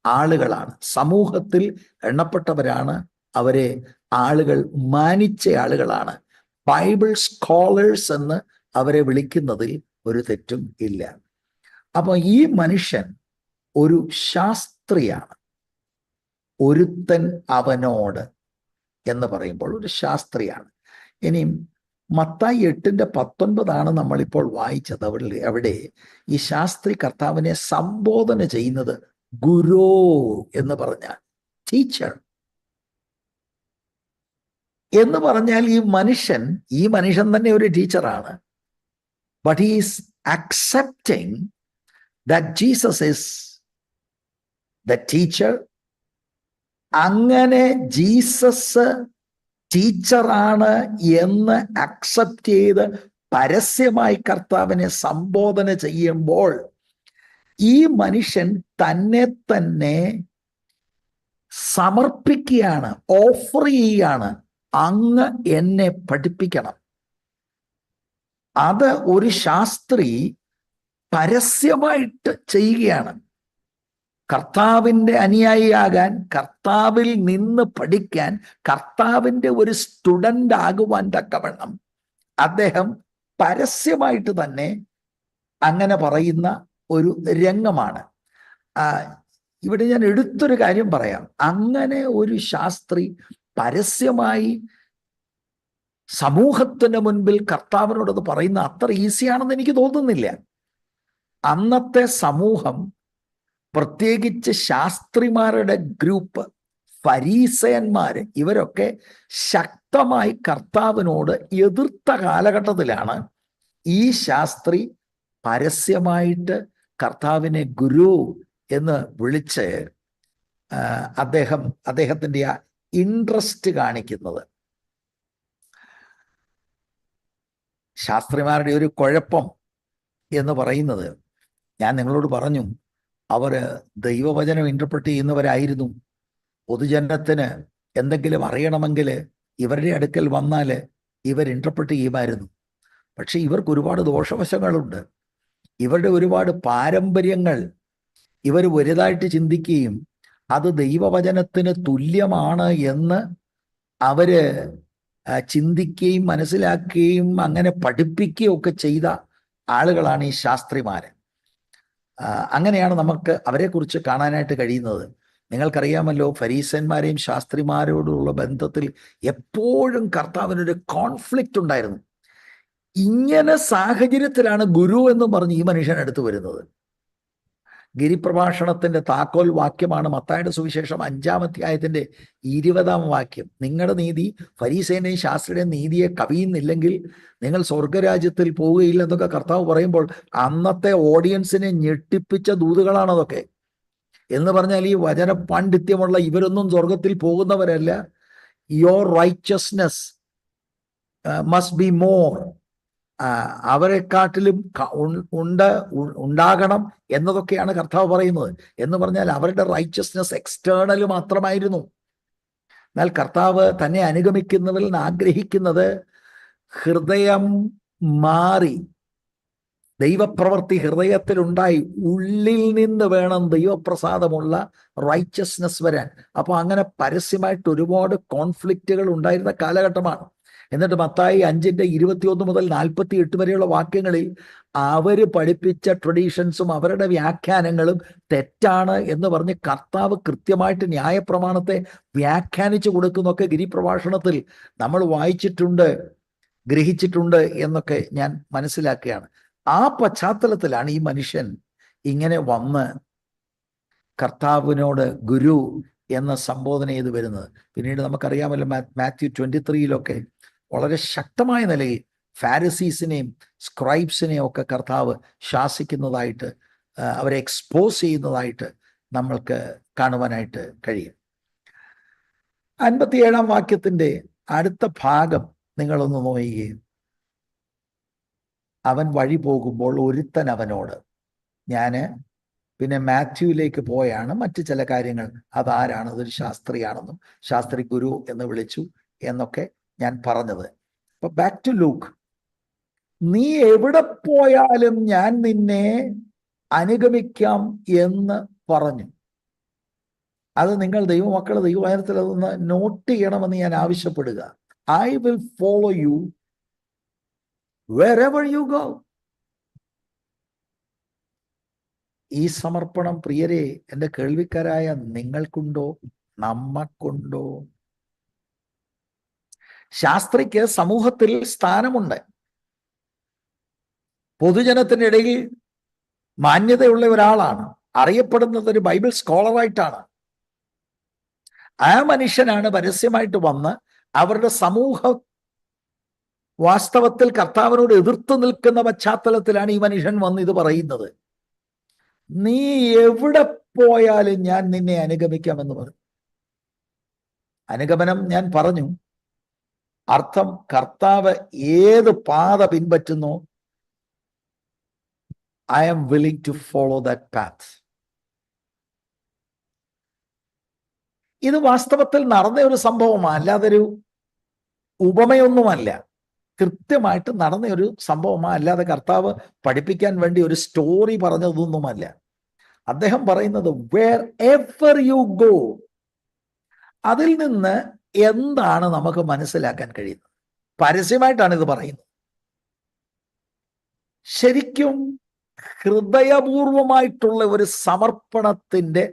ആളുകളാണ്. സമൂഹത്തിൽ എണ്ണപ്പെട്ടവരാണ്. അവരെ ആളുകൾ മാനിച്ച ആളുകളാണ്. ബൈബിൾ സ്കോളേഴ്സ് എന്ന് അവരെ വിളിക്കുന്നതിൽ ഒരു തെറ്റും ഇല്ല. അപ്പൊ ഈ മനുഷ്യൻ ഒരു ശാസ്ത്രിയാണ്. ഒരുത്തൻ അവനോട് എന്ന് പറയുമ്പോൾ ഒരു ശാസ്ത്രിയാണ്. ഇനിയും മത്തായി 8:19 നമ്മളിപ്പോൾ വായിച്ചത്. അവിടെ ഈ ശാസ്ത്രി കർത്താവിനെ സംബോധന ചെയ്യുന്നത് ഗുരു എന്ന് പറഞ്ഞാൽ, ടീച്ചർ എന്ന് പറഞ്ഞാൽ ഈ മനുഷ്യൻ തന്നെ ഒരു ടീച്ചറാണ്. But he is accepting that Jesus is the teacher. അങ്ങനെ ജീസസ് ടീച്ചറാണ് എന്ന് അക്സെപ്റ്റ് ചെയ്ത് പരസ്യമായി കർത്താവിനെ സംബോധന ചെയ്യുമ്പോൾ ഈ മനുഷ്യൻ തന്നെ സമർപ്പിക്കുകയാണ്, ഓഫർ ചെയ്യുകയാണ്. അങ്ങ് എന്നെ പഠിപ്പിക്കണം. അത് ഒരു ശാസ്ത്രി പരസ്യമായിട്ട് ചെയ്യുകയാണ്. കർത്താവിൻ്റെ അനുയായിയാകാൻ, കർത്താവിൽ നിന്ന് പഠിക്കാൻ, കർത്താവിൻ്റെ ഒരു സ്റ്റുഡൻ്റ് ആകുവാൻ തക്കവണ്ണം അദ്ദേഹം പരസ്യമായിട്ട് തന്നെ അങ്ങനെ പറയുന്ന ഒരു രംഗമാണ്. ഇവിടെ ഞാൻ എടുത്തൊരു കാര്യം പറയാം. അങ്ങനെ ഒരു ശാസ്ത്രി പരസ്യമായി സമൂഹത്തിന് മുൻപിൽ കർത്താവിനോടത് പറയുന്ന അത്ര ഈസിയാണെന്ന് എനിക്ക് തോന്നുന്നില്ല. അന്നത്തെ സമൂഹം, പ്രത്യേകിച്ച് ശാസ്ത്രിമാരുടെ ഗ്രൂപ്പ്, ഫരീസയന്മാര്, ഇവരൊക്കെ ശക്തമായി കർത്താവിനോട് എതിർത്ത കാലഘട്ടത്തിലാണ് ഈ ശാസ്ത്രി പരസ്യമായിട്ട് കർത്താവിനെ ഗുരു എന്ന് വിളിച്ച് അദ്ദേഹത്തിൻ്റെ ആ ഇൻട്രസ്റ്റ് കാണിക്കുന്നത്. ശാസ്ത്രിമാരുടെ ഒരു കുഴപ്പം എന്ന് പറയുന്നത്, ഞാൻ നിങ്ങളോട് പറഞ്ഞു, അവർ ദൈവവചനം ഇൻ്റർപ്രറ്റ് ചെയ്യുന്നവരായിരുന്നു. പൊതുജനത്തിന് എന്തെങ്കിലും അറിയണമെങ്കിൽ ഇവരുടെ അടുക്കൽ വന്നാൽ ഇവർ ഇൻ്റർപ്രറ്റ് ചെയ്യുമായിരുന്നു. പക്ഷെ ഇവർക്ക് ഒരുപാട് ദോഷവശങ്ങളുണ്ട്. ഇവരുടെ ഒരുപാട് പാരമ്പര്യങ്ങൾ ഇവർ വലുതായിട്ട് ചിന്തിക്കുകയും അത് ദൈവവചനത്തിന് തുല്യമാണ് എന്ന് അവര് ചിന്തിക്കുകയും മനസ്സിലാക്കുകയും അങ്ങനെ പഠിപ്പിക്കുകയും ഒക്കെ ചെയ്ത ആളുകളാണ് ഈ ശാസ്ത്രിമാര്. അങ്ങനെയാണ് നമുക്ക് അവരെക്കുറിച്ച് കാണാനായിട്ട് കഴിയുന്നത്. നിങ്ങൾക്കറിയാമല്ലോ, ഫരീസന്മാരെയും ശാസ്ത്രിമാരോടുള്ള ബന്ധത്തിൽ എപ്പോഴും കർത്താവിനൊരു കോൺഫ്ലിക്റ്റ് ഉണ്ടായിരുന്നു. ഇങ്ങനെ സാഹചര്യത്തിലാണ് ഗുരു എന്ന് പറഞ്ഞ് ഈ മനുഷ്യൻ അടുത്ത് വരുന്നത്. ഗിരിപ്രഭാഷണത്തിന്റെ താക്കോൽ വാക്യമാണ് മത്തായിയുടെ സുവിശേഷം 5-ാം അധ്യായത്തിന്റെ 20-ാം വാക്യം. നിങ്ങളുടെ നീതി ഫരീസേന്റെയും ശാസ്ത്രിയുടെയും നീതിയെ കവിയുന്നില്ലെങ്കിൽ നിങ്ങൾ സ്വർഗരാജ്യത്തിൽ പോവുകയില്ല എന്നൊക്കെ കർത്താവ് പറയുമ്പോൾ അന്നത്തെ ഓഡിയൻസിനെ ഞെട്ടിപ്പിച്ച ദൂതുകളാണ് അതൊക്കെ. എന്ന് പറഞ്ഞാൽ ഈ വചന പാണ്ഡിത്യമുള്ള ഇവരൊന്നും സ്വർഗത്തിൽ പോകുന്നവരല്ല. Your richness must be more, അവരെക്കാട്ടിലും ഉണ്ടാകണം എന്നതൊക്കെയാണ് കർത്താവ് പറയുന്നത്. എന്ന് പറഞ്ഞാൽ അവരുടെ റൈച്ചസ്നെസ് എക്സ്റ്റേണൽ മാത്രമായിരുന്നു. എന്നാൽ കർത്താവ് തന്നെ അനുഗമിക്കുന്നവരിൽ നിന്ന് ആഗ്രഹിക്കുന്നത് ഹൃദയം മാറി ദൈവപ്രവൃത്തി ഹൃദയത്തിലുണ്ടായി ഉള്ളിൽ നിന്ന് വേണം ദൈവപ്രസാദമുള്ള റൈച്ചസ്നെസ് വരാൻ. അപ്പോൾ അങ്ങനെ പരസ്യമായിട്ട് ഒരുപാട് കോൺഫ്ലിക്റ്റുകൾ ഉണ്ടായിരുന്ന കാലഘട്ടമാണ്. എന്നിട്ട് മത്തായി 5:21 മുതൽ 48 വരെയുള്ള വാക്യങ്ങളിൽ അവര് പഠിപ്പിച്ച ട്രഡീഷൻസും അവരുടെ വ്യാഖ്യാനങ്ങളും തെറ്റാണ് എന്ന് പറഞ്ഞ് കർത്താവ് കൃത്യമായിട്ട് ന്യായപ്രമാണത്തെ വ്യാഖ്യാനിച്ചു കൊടുക്കുന്നൊക്കെ ഗിരിപ്രഭാഷണത്തിൽ നമ്മൾ വായിച്ചിട്ടുണ്ട്, ഗ്രഹിച്ചിട്ടുണ്ട് എന്നൊക്കെ ഞാൻ മനസ്സിലാക്കുകയാണ്. ആ പശ്ചാത്തലത്തിലാണ് ഈ മനുഷ്യൻ ഇങ്ങനെ വന്ന് കർത്താവിനോട് ഗുരു എന്ന സംബോധന ചെയ്ത് വരുന്നത്. പിന്നീട് നമുക്കറിയാമല്ലോ, മാത്യു 23-ലൊക്കെ വളരെ ശക്തമായ നിലയിൽ ഫാരിസീസിനെയും സ്ക്രൈബ്സിനെയും ഒക്കെ കർത്താവ് ശാസിക്കുന്നതായിട്ട്, അവരെ എക്സ്പോസ് ചെയ്യുന്നതായിട്ട് നമ്മൾക്ക് കാണുവാനായിട്ട് കഴിയും. 57-ാം വാക്യത്തിന്റെ അടുത്ത ഭാഗം നിങ്ങളൊന്ന് നോക്കുകയും, അവൻ വഴി പോകുമ്പോൾ ഒരുത്തൻ അവനോട്, പിന്നെ മാത്യുവിലേക്ക് പോയാണ് മറ്റു ചില കാര്യങ്ങൾ, അതാരാണ്, അതൊരു ശാസ്ത്രിയാണെന്നും ശാസ്ത്രി ഗുരു എന്ന് വിളിച്ചു എന്നൊക്കെ ഞാൻ പറഞ്ഞത്. അപ്പൊ ബാക്ക് ടു ലൂക്ക്. നീ എവിടെ പോയാലും ഞാൻ നിന്നെ അനുഗമിക്കാം എന്ന് പറഞ്ഞു. അത് നിങ്ങൾ ദൈവമക്കൾ ദൈവവചനത്തിൽ അതൊന്ന് നോട്ട് ചെയ്യണമെന്ന് ഞാൻ ആവശ്യപ്പെടുക. I will follow you wherever you go. ഈ സമർപ്പണം പ്രിയരെ, എൻ്റെ കേൾവിക്കാരായ നിങ്ങൾക്കുണ്ടോ? നമ്മക്കുണ്ടോ? ശാസ്ത്രിക്ക് സമൂഹത്തിൽ സ്ഥാനമുണ്ട്. പൊതുജനത്തിന്റെ ഇടയിൽ മാന്യതയുള്ള ഒരാളാണ്, അറിയപ്പെടുന്നത് ഒരു ബൈബിൾ സ്കോളറായിട്ടാണ്. ആ മനുഷ്യനാണ് പരസ്യമായിട്ട് വന്ന് അവരുടെ സമൂഹ വാസ്തവത്തിൽ കർത്താവിനോട് എതിർത്ത് നിൽക്കുന്ന പശ്ചാത്തലത്തിലാണ് ഈ മനുഷ്യൻ വന്ന് ഇത് പറയുന്നത്. നീ എവിടെ പോയാലും ഞാൻ നിന്നെ അനുഗമിക്കാമെന്ന് പറഞ്ഞു. അനുഗമനം ഞാൻ പറഞ്ഞു, അർത്ഥം കർത്താവ് ഏത് പാത പിൻപറ്റുന്നു, I am willing to follow that path. ഇത് വാസ്തവത്തിൽ നടന്ന ഒരു സംഭവമാണ്, അല്ലാതൊരു ഉപമയൊന്നുമല്ല. കൃത്യമായിട്ട് നടന്ന ഒരു സംഭവമാണ്, അല്ലാതെ കർത്താവ് പഠിപ്പിക്കാൻ വേണ്ടി ഒരു സ്റ്റോറി പറഞ്ഞതൊന്നുമല്ല. അദ്ദേഹം പറയുന്നത് വേർ എവർ യു ഗോ, അതിൽ നിന്ന് എന്താണ് നമുക്ക് മനസ്സിലാക്കാൻ കഴിയുന്നത്? പരസ്യമായിട്ടാണ് ഇത് പറയുന്നത്. ശരിക്കും ഹൃദയപൂർവമായിട്ടുള്ള ഒരു സമർപ്പണത്തിന്റെ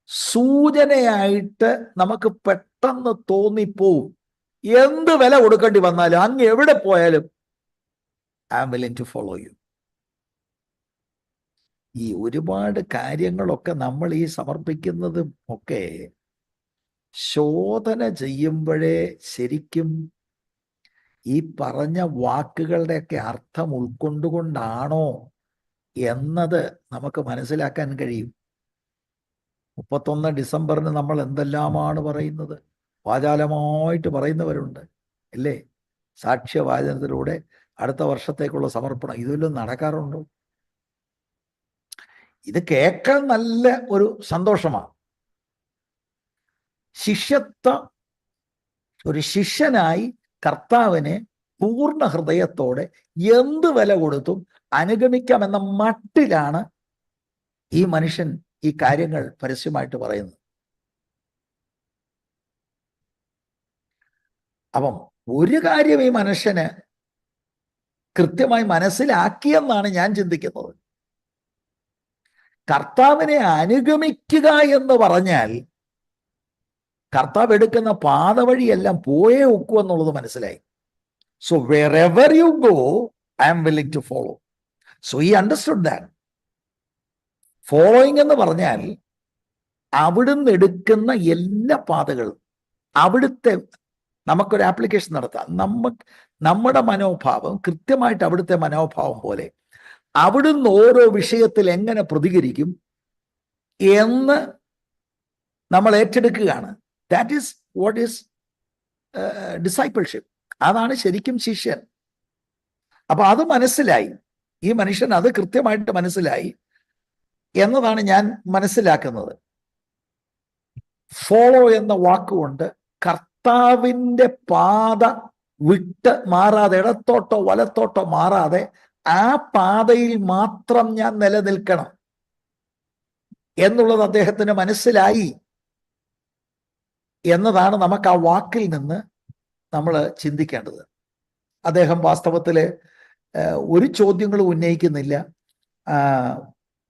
സൂചനയായിട്ട് നമുക്ക് പെട്ടെന്ന് തോന്നിപ്പോവും. എന്ത് വില കൊടുക്കേണ്ടി വന്നാലും, അങ്ങ് എവിടെ പോയാലും I am willing to follow you. ഈ ഒരുപാട് കാര്യങ്ങളൊക്കെ നമ്മൾ ഈ സമർപ്പിക്കുന്നതും ഒക്കെ ശോധന ചെയ്യുമ്പോഴേ ശരിക്കും ഈ പറഞ്ഞ വാക്കുകളുടെയൊക്കെ അർത്ഥം ഉൾക്കൊണ്ടുകൊണ്ടാണോ എന്നത് നമുക്ക് മനസ്സിലാക്കാൻ കഴിയും. 31 ഡിസംബറിന് നമ്മൾ എന്തെല്ലാമാണ് പറയുന്നത്, വാചാലമായിട്ട് പറയുന്നവരുണ്ട് അല്ലേ? സാക്ഷ്യവാചനത്തിലൂടെ അടുത്ത വർഷത്തേക്കുള്ള സമർപ്പണം, ഇതെല്ലാം നടക്കാറുണ്ടോ? ഇത് കേൾക്കാൻ നല്ല ഒരു സന്തോഷമാണ്. ഒരു ശിഷ്യനായി കർത്താവിനെ പൂർണ്ണ ഹൃദയത്തോടെ എന്ത് വില കൊടുത്തും അനുഗമിക്കാമെന്ന മട്ടിലാണ് ഈ മനുഷ്യൻ ഈ കാര്യങ്ങൾ പരസ്യമായിട്ട് പറയുന്നത്. അപ്പം ഒരു കാര്യം ഈ മനുഷ്യന് കൃത്യമായി മനസ്സിലാക്കിയെന്നാണ് ഞാൻ ചിന്തിക്കുന്നത്. കർത്താവിനെ അനുഗമിക്കുക എന്ന് പറഞ്ഞാൽ കർത്താവ് എടുക്കുന്ന പാത വഴിയെല്ലാം പോയേ ഒക്കൂ എന്നുള്ളത് മനസ്സിലായി. So wherever you go, I am willing to follow. So he understood that. Following എന്ന് പറഞ്ഞാൽ അവിടുന്ന് എടുക്കുന്ന എല്ലാ പാതകളും അവിടുത്തെ നമുക്കൊരു ആപ്ലിക്കേഷൻ നടത്താം. നമ്മുടെ മനോഭാവം കൃത്യമായിട്ട് അവിടുത്തെ മനോഭാവം പോലെ അവിടുന്ന് ഓരോ വിഷയത്തിൽ എങ്ങനെ പ്രതികരിക്കും എന്ന് നമ്മൾ ഏറ്റെടുക്കുകയാണ്. That is what is discipleship. അതാണ് ശരിക്കും ശിഷ്യൻ. അപ്പൊ അത് മനസ്സിലായി, ഈ മനുഷ്യൻ അത് കൃത്യമായിട്ട് മനസ്സിലായി എന്നതാണ് ഞാൻ മനസ്സിലാക്കുന്നത്. ഫോളോ എന്ന വാക്കുകൊണ്ട് കർത്താവിൻ്റെ പാത വിട്ട് മാറാതെ, ഇടത്തോട്ടോ വലത്തോട്ടോ മാറാതെ ആ പാതയിൽ മാത്രം ഞാൻ നിലനിൽക്കണം എന്നുള്ളത് അദ്ദേഹത്തിന് മനസ്സിലായി എന്നതാണ് നമുക്ക് ആ വാക്കിൽ നിന്ന് നമ്മൾ ചിന്തിക്കേണ്ടത്. അദ്ദേഹം വാസ്തവത്തിൽ ഒരു ചോദ്യങ്ങളും ഉന്നയിക്കുന്നില്ല,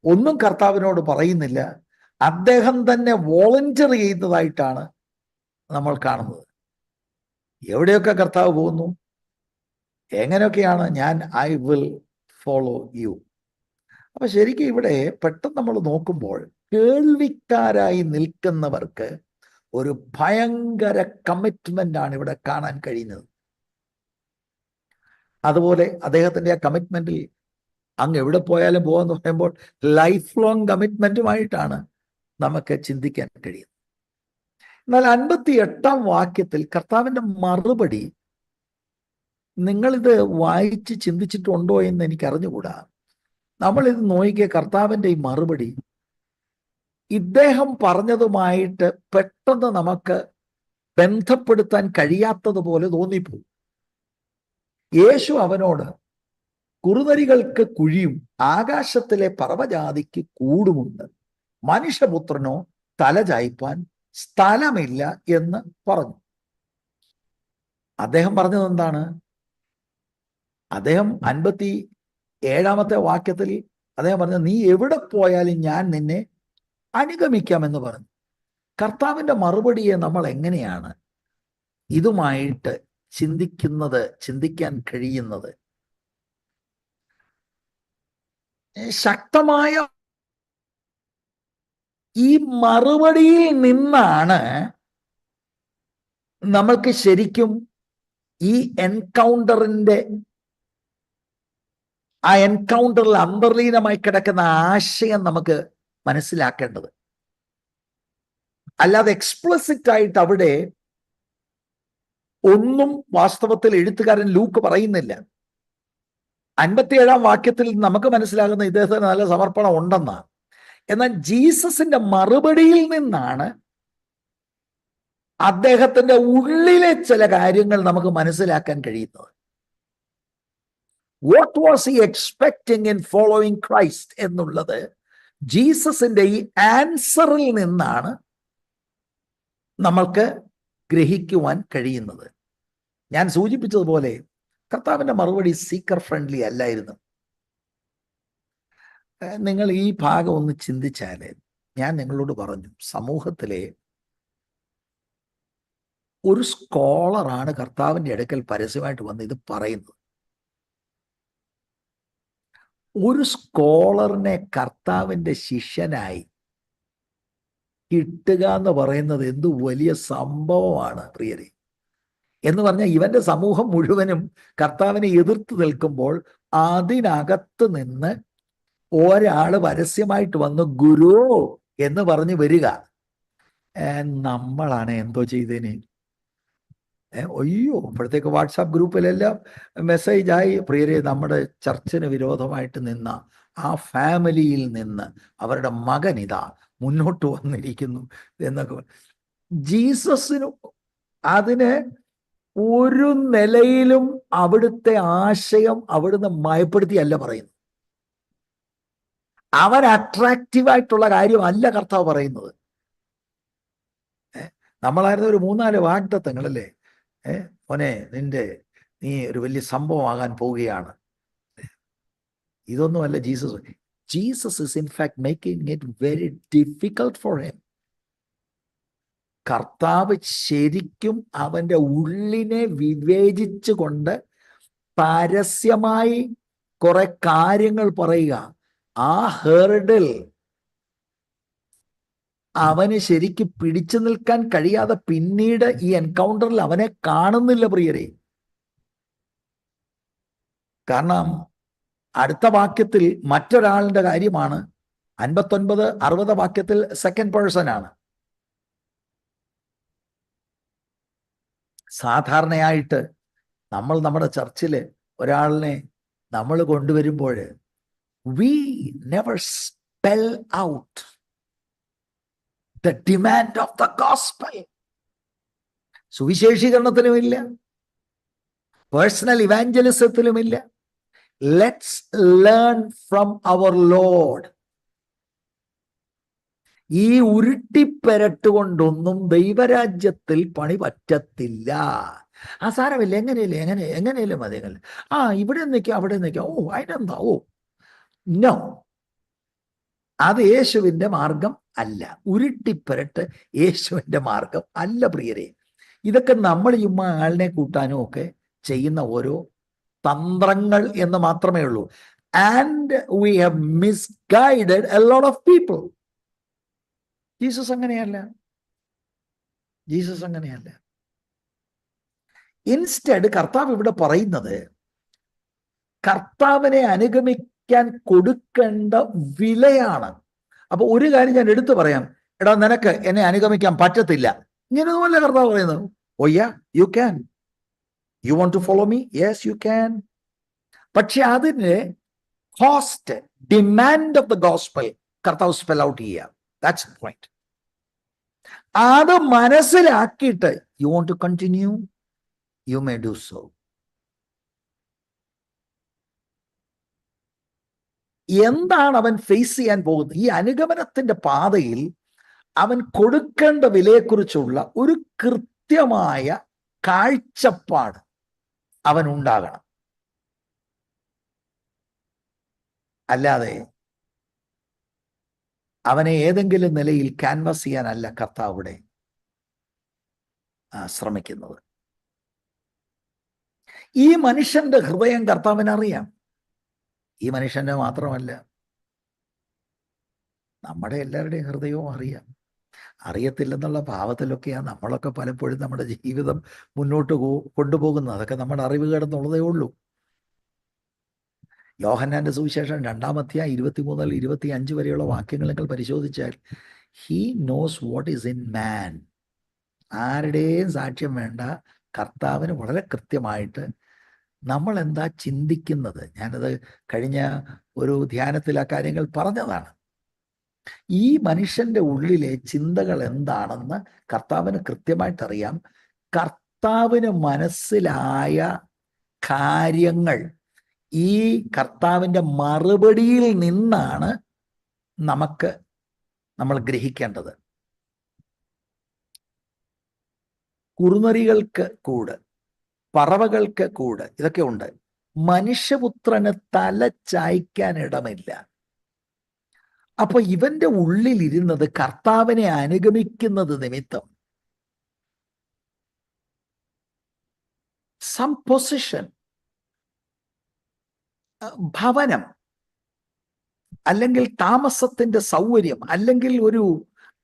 ഒന്നും കർത്താവിനോട് പറയുന്നില്ല. അദ്ദേഹം തന്നെ വോളണ്ടിയർ ചെയ്യുന്നതായിട്ടാണ് നമ്മൾ കാണുന്നത്. എവിടെയൊക്കെ കർത്താവ് പോകുന്നു, എങ്ങനെയൊക്കെയാണ് ഞാൻ ഐ വിൽ ഫോളോ യു. അപ്പൊ ശരിക്കും ഇവിടെ പെട്ടെന്ന് നമ്മൾ നോക്കുമ്പോൾ കേൾവിക്കാരായി നിൽക്കുന്നവർക്ക് ഒരു ഭയങ്കര കമ്മിറ്റ്മെന്റ് ആണ് ഇവിടെ കാണാൻ കഴിയുന്നത്. അതുപോലെ അദ്ദേഹത്തിന്റെ ആ കമ്മിറ്റ്മെന്റിൽ അങ്ങ് എവിടെ പോയാലും പോകാന്ന് പറയുമ്പോൾ ലൈഫ് ലോങ് കമ്മിറ്റ്മെന്റുമായിട്ടാണ് നമുക്ക് ചിന്തിക്കാൻ കഴിയുന്നത്. എന്നാൽ 58-ാം വാക്യത്തിൽ കർത്താവിന്റെ മറുപടി നിങ്ങളിത് വായിച്ച് ചിന്തിച്ചിട്ടുണ്ടോ എന്ന് എനിക്ക് അറിഞ്ഞുകൂടാ. നമ്മളിത് നോക്കിയ കർത്താവിന്റെ ഈ മറുപടി ഇദ്ദേഹം പറഞ്ഞതുമായിട്ട് പെട്ടെന്ന് നമുക്ക് ബന്ധപ്പെടുത്താൻ കഴിയാത്തതുപോലെ തോന്നിപ്പോകും. യേശു അവനോട് കുറുനരികൾക്ക് കുഴിയും ആകാശത്തിലെ പറവജാതിക്ക് കൂടുമുണ്ട്, മനുഷ്യപുത്രനോ തല ചായ്പാൻ സ്ഥലമില്ല എന്ന് പറഞ്ഞു. അദ്ദേഹം പറഞ്ഞത് എന്താണ്? അദ്ദേഹം 57-ാമത്തെ വാക്യത്തിൽ അദ്ദേഹം പറഞ്ഞത് നീ എവിടെ പോയാലും ഞാൻ നിന്നെ അനുഗമിക്കാമെന്ന് പറഞ്ഞു. കർത്താവിന്റെ മറുപടിയെ നമ്മൾ എങ്ങനെയാണ് ഇതുമായിട്ട് ചിന്തിക്കാൻ കഴിയുന്നത്? ശക്തമായ ഈ മറുപടിയിൽ നിന്നാണ് നമ്മൾക്ക് ശരിക്കും ഈ എൻകൗണ്ടറിൽ അന്തർലീനമായി കിടക്കുന്ന ആശയം നമുക്ക് മനസ്സിലാക്കേണ്ടത്. അല്ലാതെ എക്സ്പ്ലിസിറ്റ് ആയിട്ട് അവിടെ ഒന്നും വാസ്തവത്തിൽ എഴുത്തുകാരൻ ലൂക്ക് പറയുന്നില്ല. 57-ാം വാക്യത്തിൽ നമുക്ക് മനസ്സിലാകുന്ന ഇദ്ദേഹത്തിന് നല്ല സമർപ്പണം ഉണ്ടെന്നാണ്. എന്നാൽ ജീസസിന്റെ മറുപടിയിൽ നിന്നാണ് അദ്ദേഹത്തിന്റെ ഉള്ളിലെ ചില കാര്യങ്ങൾ നമുക്ക് മനസ്സിലാക്കാൻ കഴിയുന്നത്. What was he expecting in following Christ എന്നുള്ളത് ജീസസിന്റെ ഈ ആൻസറിൽ നിന്നാണ് നമ്മൾക്ക് ഗ്രഹിക്കുവാൻ കഴിയുന്നത്. ഞാൻ സൂചിപ്പിച്ചതുപോലെ കർത്താവിന്റെ മറുപടി സീക്കർ ഫ്രണ്ട്ലി അല്ലായിരുന്നു. നിങ്ങൾ ഈ ഭാഗം ഒന്ന് ചിന്തിച്ചാൽ, ഞാൻ നിങ്ങളോട് പറഞ്ഞു, സമൂഹത്തിലെ ഒരു സ്കോളറാണ് കർത്താവിന്റെ അടുക്കൽ പരസ്യമായിട്ട് വന്ന് ഇത് പറയുന്നത്. ഒരു സ്കോളറിനെ കർത്താവിന്റെ ശിഷ്യനായി കിട്ടുക എന്ന് പറയുന്നത് എന്ത് വലിയ സംഭവമാണ് പ്രിയരെ. എന്ന് പറഞ്ഞാൽ ഇവന്റെ സമൂഹം മുഴുവനും കർത്താവിനെ എതിർത്ത് നിൽക്കുമ്പോൾ അതിനകത്ത് നിന്ന് ഒരാള് പരസ്യമായിട്ട് വന്ന് ഗുരു എന്ന് പറഞ്ഞ് വരിക. നമ്മളാണ് എന്തോ ചെയ്തേനെ? അയ്യോ, അപ്പോഴത്തേക്ക് വാട്സാപ്പ് ഗ്രൂപ്പിലെല്ലാം മെസ്സേജായി, പ്രിയരെ നമ്മുടെ ചർച്ചിന് വിരോധമായിട്ട് നിന്ന ആ ഫാമിലിയിൽ നിന്ന് അവരുടെ മകൻ ഇതാ മുന്നോട്ട് വന്നിരിക്കുന്നു എന്നൊക്കെ. ജീസസിന് അതിന് ഒരു നിലയിലും അവിടുത്തെ ആശയം അവിടുന്ന് മയപ്പെടുത്തിയല്ല പറയുന്നത്. അവൻ അട്രാക്റ്റീവായിട്ടുള്ള കാര്യമല്ല കർത്താവ് പറയുന്നത്. നമ്മളായിരുന്ന ഒരു 3-4 വാഗ്ദത്തങ്ങളല്ലേ, മോനെ നീ ഒരു വലിയ സംഭവമാകാൻ പോവുകയാണ്. ഇതൊന്നുമല്ല Jesus. Jesus is in fact making it very difficult for him. കർത്താവ് ശരിക്കും അവന്റെ ഉള്ളിനെ വിവേചിച്ചുകൊണ്ട് പരസ്യമായി കുറെ കാര്യങ്ങൾ പറയുക. ആ ഹേർഡിൽ അവന് ശരിക്കും പിടിച്ചു നിൽക്കാൻ കഴിയാതെ പിന്നീട് ഈ എൻകൗണ്ടറിൽ അവനെ കാണുന്നില്ല പ്രിയരെ. കാരണം അടുത്ത വാക്യത്തിൽ മറ്റൊരാളുടെ കാര്യമാണ്. 59-60 വാക്യത്തിൽ സെക്കൻഡ് പേഴ്സൺ ആണ്. സാധാരണയായിട്ട് നമ്മൾ നമ്മുടെ ചർച്ചിൽ ഒരാളിനെ നമ്മൾ കൊണ്ടുവരുമ്പോൾ we never spell out the demand of the gospel. സുവിശേഷീകരണത്തിലുമില്ല, പേഴ്സണൽ ഇവാഞ്ചലിസത്തിലുമില്ല. Let's learn from our Lord. ഈ ഉരുട്ടിപ്പെരട്ടുകൊണ്ടൊന്നും ദൈവരാജ്യത്തിൽ പണി പറ്റത്തില്ല. ആ സാരമില്ല, എങ്ങനെയല്ലേ മതി, ഇവിടെ നിൽക്കാം അവിടെ നിൽക്കാം, അതിനെന്താ, നോ, അത് യേശുവിൻ്റെ മാർഗം അല്ല. ഉരുട്ടിപ്പെരട്ട് യേശുവിൻ്റെ മാർഗം അല്ല പ്രിയരെ. ഇതൊക്കെ നമ്മൾ ചുമ്മാ ആളിനെ കൂട്ടാനും ഒക്കെ ചെയ്യുന്ന ഓരോ തന്ത്രങ്ങൾ എന്ന് മാത്രമേ ഉള്ളൂ. And we have misguided a lot of people. Jesus അങ്ങനെയല്ല. ഇൻസ്റ്റഡ് കർത്താവ് ഇവിടെ പറയുന്നത് കർത്താവിനെ അനുഗമിക്കാൻ കൊടുക്കേണ്ട വിലയാണ്. അപ്പൊ ഒരു കാര്യം ഞാൻ എടുത്തു പറയാം. എടാ, നിനക്ക് എന്നെ അനുഗമിക്കാൻ പറ്റത്തില്ല, ഇങ്ങനെയൊന്നുമല്ല കർത്താവ് പറയുന്നത്. Oh yeah, you can. You want to follow me? Yes you can. പക്ഷെ അതിന് cost, demand of the gospel കർത്താവ് സ്പെൽ ഔട്ട് ചെയ്യുക. That's the point. അത് മനസ്സിലാക്കിയിട്ട് you want to continue, you may do so. എന്താണ് അവൻ ഫേസ് ചെയ്യാൻ പോകുന്നത്? ഈ അനുഗമനത്തിന്റെ പാതയിൽ അവൻ കൊടുക്കേണ്ട വിലയെക്കുറിച്ചുള്ള ഒരു കൃത്യമായ കാഴ്ചപ്പാട് അവൻ ഉണ്ടാകണം. അല്ലാതെ അവനെ ഏതെങ്കിലും നിലയിൽ ക്യാൻവാസ് ചെയ്യാനല്ല കർത്താവ് ഇവിടെ ശ്രമിക്കുന്നത്. ഈ മനുഷ്യന്റെ ഹൃദയം കർത്താവിനറിയാം. ഈ മനുഷ്യന്റെ മാത്രമല്ല, നമ്മുടെ എല്ലാവരുടെയും ഹൃദയവും അറിയാം. അറിയത്തില്ലെന്നുള്ള ഭാവത്തിലൊക്കെയാണ് നമ്മളൊക്കെ പലപ്പോഴും നമ്മുടെ ജീവിതം മുന്നോട്ട് കൊണ്ടുപോകുന്നത്. അതൊക്കെ നമ്മുടെ അറിവുകേടെന്നുള്ളതേ ഉള്ളൂ. യോഹന്നാന്റെ സുവിശേഷം 2-ാം അധ്യായം 23-25 വരെയുള്ള വാക്യങ്ങൾ നിങ്ങൾ പരിശോധിച്ചാൽ he knows what is in man. ആരുടെയും സാക്ഷ്യം വേണ്ട, കർത്താവിന് വളരെ കൃത്യമായിട്ട് നമ്മൾ എന്താ ചിന്തിക്കുന്നത്. ഞാനത് കഴിഞ്ഞ ഒരു ധ്യാനത്തിൽ ആ കാര്യങ്ങൾ പറഞ്ഞതാണ്. ഈ മനുഷ്യന്റെ ഉള്ളിലെ ചിന്തകൾ എന്താണെന്ന് കർത്താവിന് കൃത്യമായിട്ടറിയാം. കർത്താവിന് മനസ്സിലായ കാര്യങ്ങൾ ഈ കർത്താവിൻ്റെ മറുപടിയിൽ നിന്നാണ് നമ്മൾ ഗ്രഹിക്കേണ്ടത്. കുറുനരികൾക്ക് കൂട്, പറവകൾക്ക് കൂട്, ഇതൊക്കെ ഉണ്ട്. മനുഷ്യപുത്രന് തല ചായ്ക്കാൻ ഇടമില്ല. അപ്പൊ ഇവന്റെ ഉള്ളിൽ ഇരുന്നത് കർത്താവിനെ അനുഗമിക്കുന്നത് നിമിത്തം സം പൊസിഷൻ, ഭവനം, അല്ലെങ്കിൽ താമസത്തിന്റെ സൗകര്യം, അല്ലെങ്കിൽ ഒരു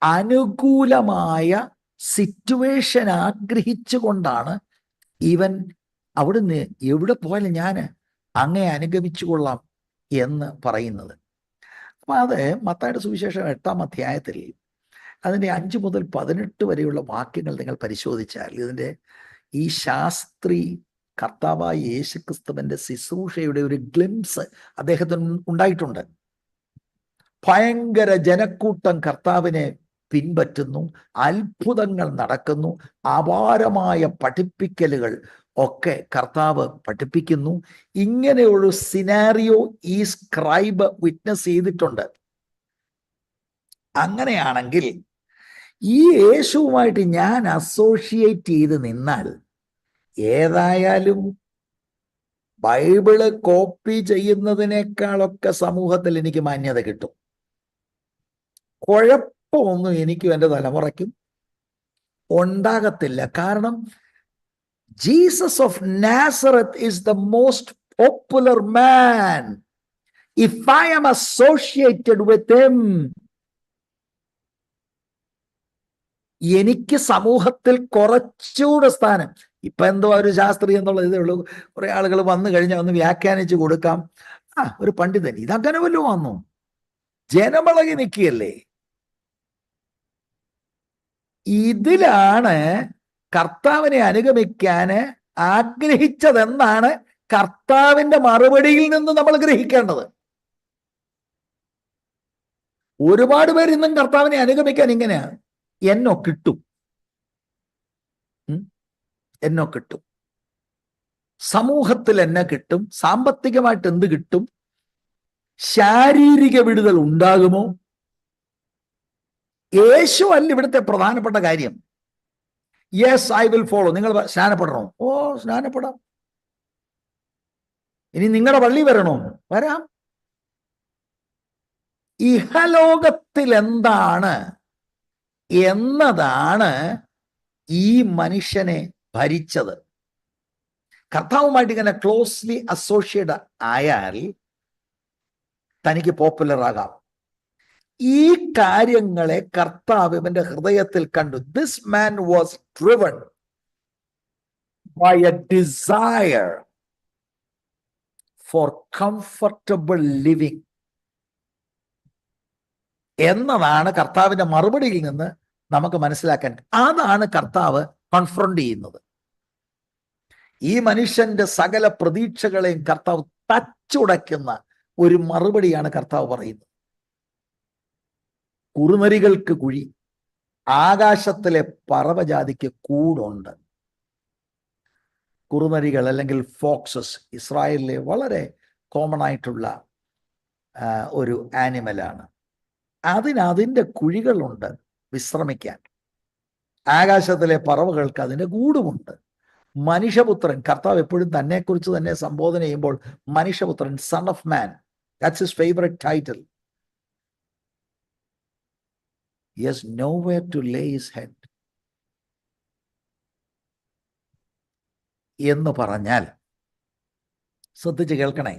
അനുകൂലമായ സിറ്റുവേഷൻ ആഗ്രഹിച്ചുകൊണ്ടാണ് ഇവൻ അവിടുന്ന് എവിടെ പോയാലും ഞാൻ അങ്ങേ അനുഗമിച്ചു കൊള്ളാം എന്ന് പറയുന്നത്. അപ്പൊ അത് മത്തായിയുടെ സുവിശേഷം 8-ാം അധ്യായത്തിൽ അതിൻ്റെ 5 മുതൽ 18 വരെയുള്ള വാക്യങ്ങൾ നിങ്ങൾ പരിശോധിച്ചാൽ ഇതിൻ്റെ ഈ ശാസ്ത്രി കർത്താവായ യേശുക്രിസ്തുവിന്റെ ശുശ്രൂഷയുടെ ഒരു ഗ്ലിംസ് അദ്ദേഹത്തിന് ഉണ്ടായിട്ടുണ്ട്. ഭയങ്കര ജനക്കൂട്ടം കർത്താവിനെ പിൻപറ്റുന്നു, അത്ഭുതങ്ങൾ നടക്കുന്നു, അപാരമായ പഠിപ്പിക്കലുകൾ ഒക്കെ കർത്താവ് പഠിപ്പിക്കുന്നു. ഇങ്ങനെയൊരു സിനാരിയോ ഈ സ്ക്രൈബ് വിറ്റ്നസ് ചെയ്തിട്ടുണ്ട്. അങ്ങനെയാണെങ്കിൽ ഈ യേശുവുമായിട്ട് ഞാൻ അസോഷിയേറ്റ് ചെയ്ത് നിന്നാൽ ഏതായാലും ബൈബിള് കോപ്പി ചെയ്യുന്നതിനേക്കാളൊക്കെ സമൂഹത്തിൽ എനിക്ക് മാന്യത കിട്ടും. കുഴപ്പമൊന്നും എനിക്കും എൻ്റെ തലമുറയ്ക്കും ഉണ്ടാകത്തില്ല. കാരണം Jesus of Nazareth is the most popular man. If I am associated with him, എനിക്ക് സമൂഹത്തിൽ കുറച്ചുകൂടെ സ്ഥാനം. ഇപ്പൊ എന്തോ ഒരു ശാസ്ത്രി എന്നുള്ള ഇതേ ഉള്ളൂ. കുറെ ആളുകൾ വന്നു കഴിഞ്ഞാൽ ഒന്ന് വ്യാഖ്യാനിച്ചു കൊടുക്കാം. ഒരു പണ്ഡിതൻ ഇതങ്ങനെ വല്ലതും വന്നു ജനമളകി നിൽക്കുകയല്ലേ. ഇതിലാണ് കർത്താവിനെ അനുഗമിക്കാന് ആഗ്രഹിച്ചതെന്നാണ് കർത്താവിന്റെ മറുപടിയിൽ നിന്ന് നമ്മൾ ഗ്രഹിക്കേണ്ടത്. ഒരുപാട് പേർ ഇന്നും കർത്താവിനെ അനുഗമിക്കാൻ ഇങ്ങനെയാണ്, എന്നോ കിട്ടും, എന്നോ കിട്ടും, സമൂഹത്തിൽ എന്നെ കിട്ടും, സാമ്പത്തികമായിട്ട് എന്ത് കിട്ടും, ശാരീരിക വിടുതൽ ഉണ്ടാകുമോ? യേശു അല്ല ഇവിടുത്തെ പ്രധാനപ്പെട്ട കാര്യം. Yes I will follow. നിങ്ങൾ സ്നാനപ്പെടണോ? ഓ സ്നാനപ്പെടാം. ഇനി നിങ്ങളുടെ പള്ളി വരണോ? വരാം. ഇഹലോകത്തിൽ എന്താണ് എന്നതാണ് ഈ മനുഷ്യനെ ഭരിച്ചത്. കർത്താവുമായിട്ട് ഇങ്ങനെ ക്ലോസ്ലി അസോസിയേറ്റ് ആയാൽ തനിക്ക് പോപ്പുലർ ആകാം. ഈ കാര്യങ്ങളെ കർത്താവ് ഇവന്റെ ഹൃദയത്തിൽ കണ്ടു. This man was driven by a desire for comfortable living എന്നതാണ് കർത്താവിന്റെ മറുപടിയിൽ നിന്ന് നമുക്ക് മനസ്സിലാക്കാൻ. അതാണ് കർത്താവ് കൺഫ്രണ്ട് ചെയ്യുന്നത്. ഈ മനുഷ്യന്റെ സകല പ്രതീക്ഷകളെയും കർത്താവ് തച്ചുടയ്ക്കുന്ന ഒരു മറുപടിയാണ് കർത്താവ് പറയുന്നത്. കുറുനരികൾക്ക് കുഴി, ആകാശത്തിലെ പറവജാതിക്ക് കൂടുണ്ട്. കുറുനരികൾ അല്ലെങ്കിൽ ഫോക്സസ് ഇസ്രായേലിലെ വളരെ കോമൺ ആയിട്ടുള്ള ഒരു ആനിമലാണ്. അതിൻ്റെ കുഴികളുണ്ട് വിശ്രമിക്കാൻ. ആകാശത്തിലെ പറവകൾക്ക് അതിൻ്റെ കൂടുമുണ്ട്. മനുഷ്യപുത്രൻ, കർത്താവ് എപ്പോഴും തന്നെക്കുറിച്ച് തന്നെ സംബോധന ചെയ്യുമ്പോൾ മനുഷ്യപുത്രൻ, son of man, that's his favourite title. He has nowhere to lay his head എന്ന് പറഞ്ഞാൽ ശ്രദ്ധിച്ച് കേൾക്കണേ.